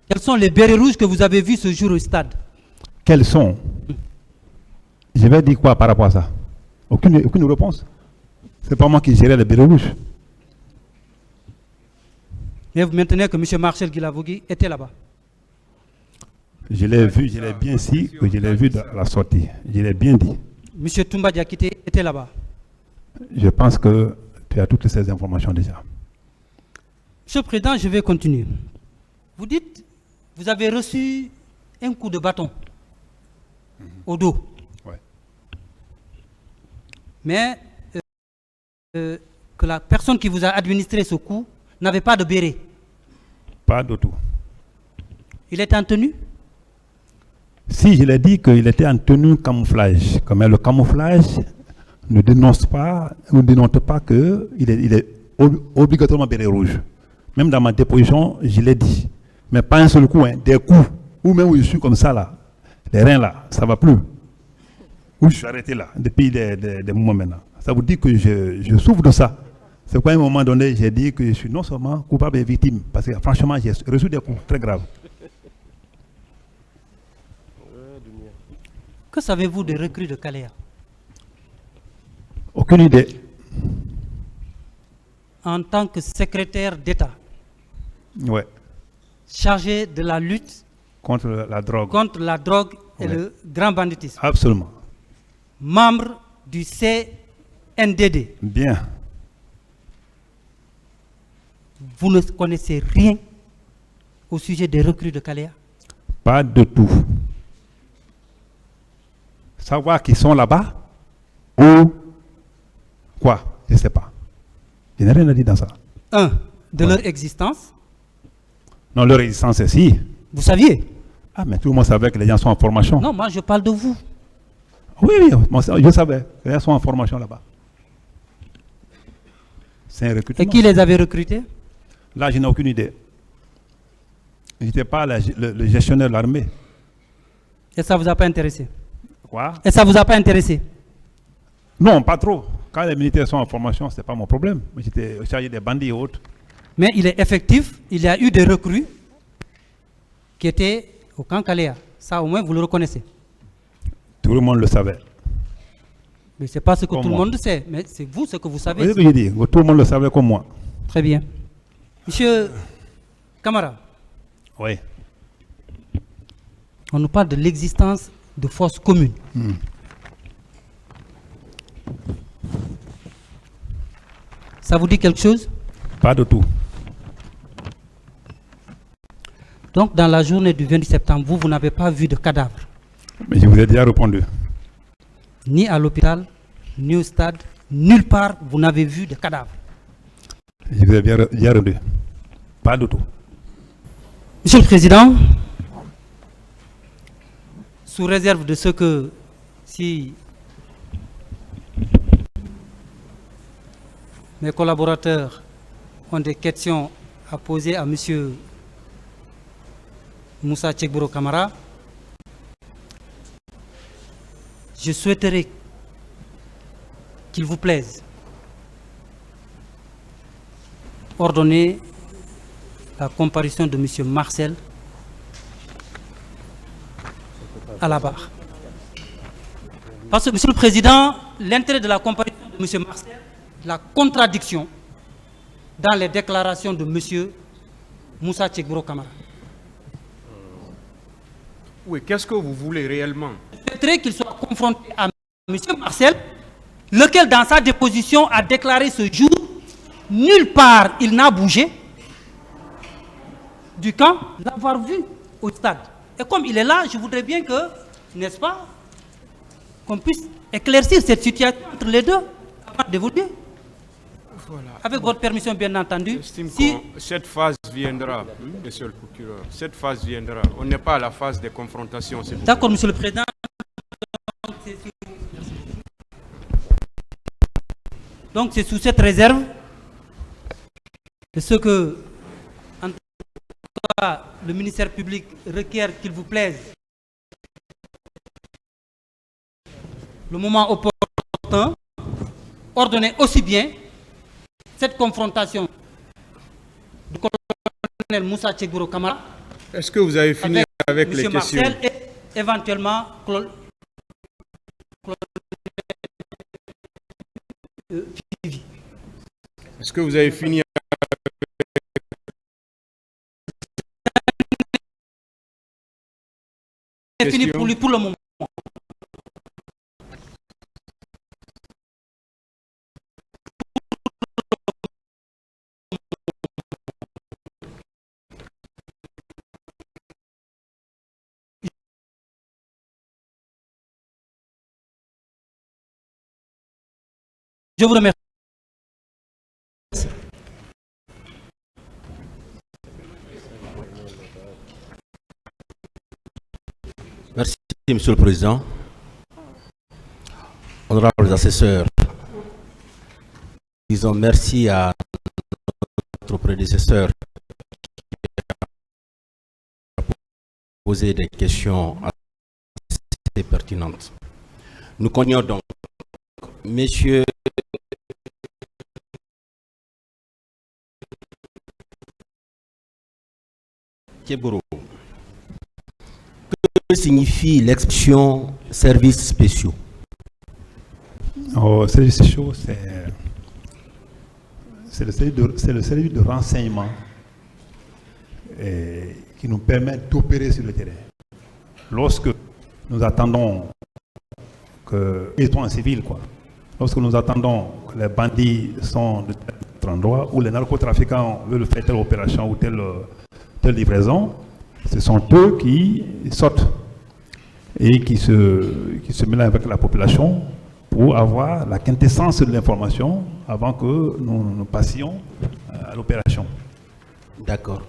Quels sont les bérets rouges que vous avez vus ce jour au stade?
Quels sont? Je vais dire quoi par rapport à ça? Aucune réponse. C'est pas moi qui gérais les bérets rouges.
Mais vous maintenez que M. Marcel Guilavogui était là-bas.
Je l'ai vu, je l'ai bien dit que je l'ai vu dans la sortie. Je l'ai bien dit.
M. Toumba Diakité était là-bas.
Je pense que tu as toutes ces informations déjà.
Monsieur le Président, je vais continuer. Vous dites, vous avez reçu un coup de bâton au dos.
Ouais.
Mais que la personne qui vous a administré ce coup n'avait pas de béret.
Pas de tout.
Il était en tenue?
Si, je l'ai dit qu'il était en tenue camouflage. Comme le camouflage ne dénonce pas qu'il est obligatoirement béret rouge. Même dans ma déposition, je l'ai dit. Mais pas un seul coup, hein, des coups. Ou même où je suis comme ça là. Les reins là, ça ne va plus. Ou je suis arrêté là, depuis des moments maintenant. Ça vous dit que je souffre de ça. C'est pourquoi à un moment donné, j'ai dit que je suis non seulement coupable et victime. Parce que franchement, j'ai reçu des coups très graves.
Que savez-vous des recrues de Caléa?
Aucune idée.
En tant que secrétaire d'État,
Ouais.
chargé de la lutte
Contre la drogue.
contre la drogue et
Ouais.
le grand banditisme,
Absolument.
membre du CNDD,
Bien.
vous ne connaissez rien au sujet des recrues de Caléa?
Pas de tout. Savoir qu'ils sont là-bas ou quoi? Je ne sais pas. Je n'ai rien à dire dans ça.
Un, de
Ouais.
leur existence.
Non, leur existence, c'est si.
Vous saviez?
Ah, mais tout le monde savait que les gens sont en formation.
Non, moi je parle de vous.
Oui, oui, je savais que les gens sont en formation là-bas. C'est un recrutement.
Et qui les avait recrutés?
Là, je n'ai aucune idée. Je n'étais pas le gestionnaire de l'armée.
Et ça ne vous a pas intéressé?
Quoi?
Et ça ne vous a pas intéressé?
Non, pas trop. Quand les militaires sont en formation, ce n'est pas mon problème. J'étais chargé des bandits et autres.
Mais il est effectif, il y a eu des recrues qui étaient au camp Caléa. Ça au moins vous le reconnaissez.
Tout le monde le savait.
Mais ce n'est pas ce que
Comme
tout le
moi.
monde sait, mais c'est vous ce que vous
Vous
savez.
voyez ce que je dis? Tout le monde le savait comme moi.
Très bien. Monsieur Camara,
Oui.
on nous parle de l'existence de forces communes. Ça vous dit quelque chose?
Pas de tout.
Donc dans la journée du 28 septembre, vous n'avez pas vu de cadavre,
Mais je vous ai déjà répondu.
ni à l'hôpital, ni au stade, nulle part vous n'avez vu de cadavre.
Je vous ai déjà répondu. Pas de tout.
Monsieur le Président, sous réserve de ce que, si mes collaborateurs ont des questions à poser à Monsieur Moussa Tchekboro Kamara, je souhaiterais qu'il vous plaise ordonner la comparution de M. Marcel à la barre. Parce que, Monsieur le Président, l'intérêt de la comparution de M. Marcel, la contradiction dans les déclarations de M. Moussa Tchekboro Kamara.
Oui, qu'est-ce que vous voulez réellement?
Je souhaiterais qu'il soit confronté à M. Marcel, lequel, dans sa déposition, a déclaré ce jour, nulle part il n'a bougé du camp, l'avoir vu au stade. Et comme il est là, je voudrais bien que, n'est-ce pas, qu'on puisse éclaircir cette situation entre les deux avant d'évoluer.
Voilà.
Avec votre permission, bien entendu.
J'estime
Si
que cette phase viendra, monsieur le procureur. Cette phase viendra. On n'est pas à la phase des confrontations.
D'accord, Monsieur le Président. Donc c'est sous cette réserve de ce que, en tout cas, le ministère public requiert qu'il vous plaise le moment opportun, ordonner aussi bien cette confrontation du colonel Moussa Tchekboro Kamara.
Est-ce que vous avez fini avec les questions?
Marcel et éventuellement
Est-ce que vous avez fini?
C'est fini pour lui pour le moment. Je vous remercie.
Merci, Monsieur le Président. Honorables assesseurs, disons merci à notre prédécesseur qui a posé des questions assez pertinentes. Nous connaissons donc, Messieurs Tchekboro, que signifie l'expression services spéciaux?
Oh, service chaud, c'est le service de renseignement qui nous permet d'opérer sur le terrain. Lorsque nous attendons que, ils sont en civil, quoi. Lorsque nous attendons que les bandits sont de tel endroit, ou les narcotrafiquants veulent faire telle opération ou telle livraison, ce sont eux qui sortent et qui se mélangent avec la population pour avoir la quintessence de l'information avant que nous passions à l'opération.
D'accord.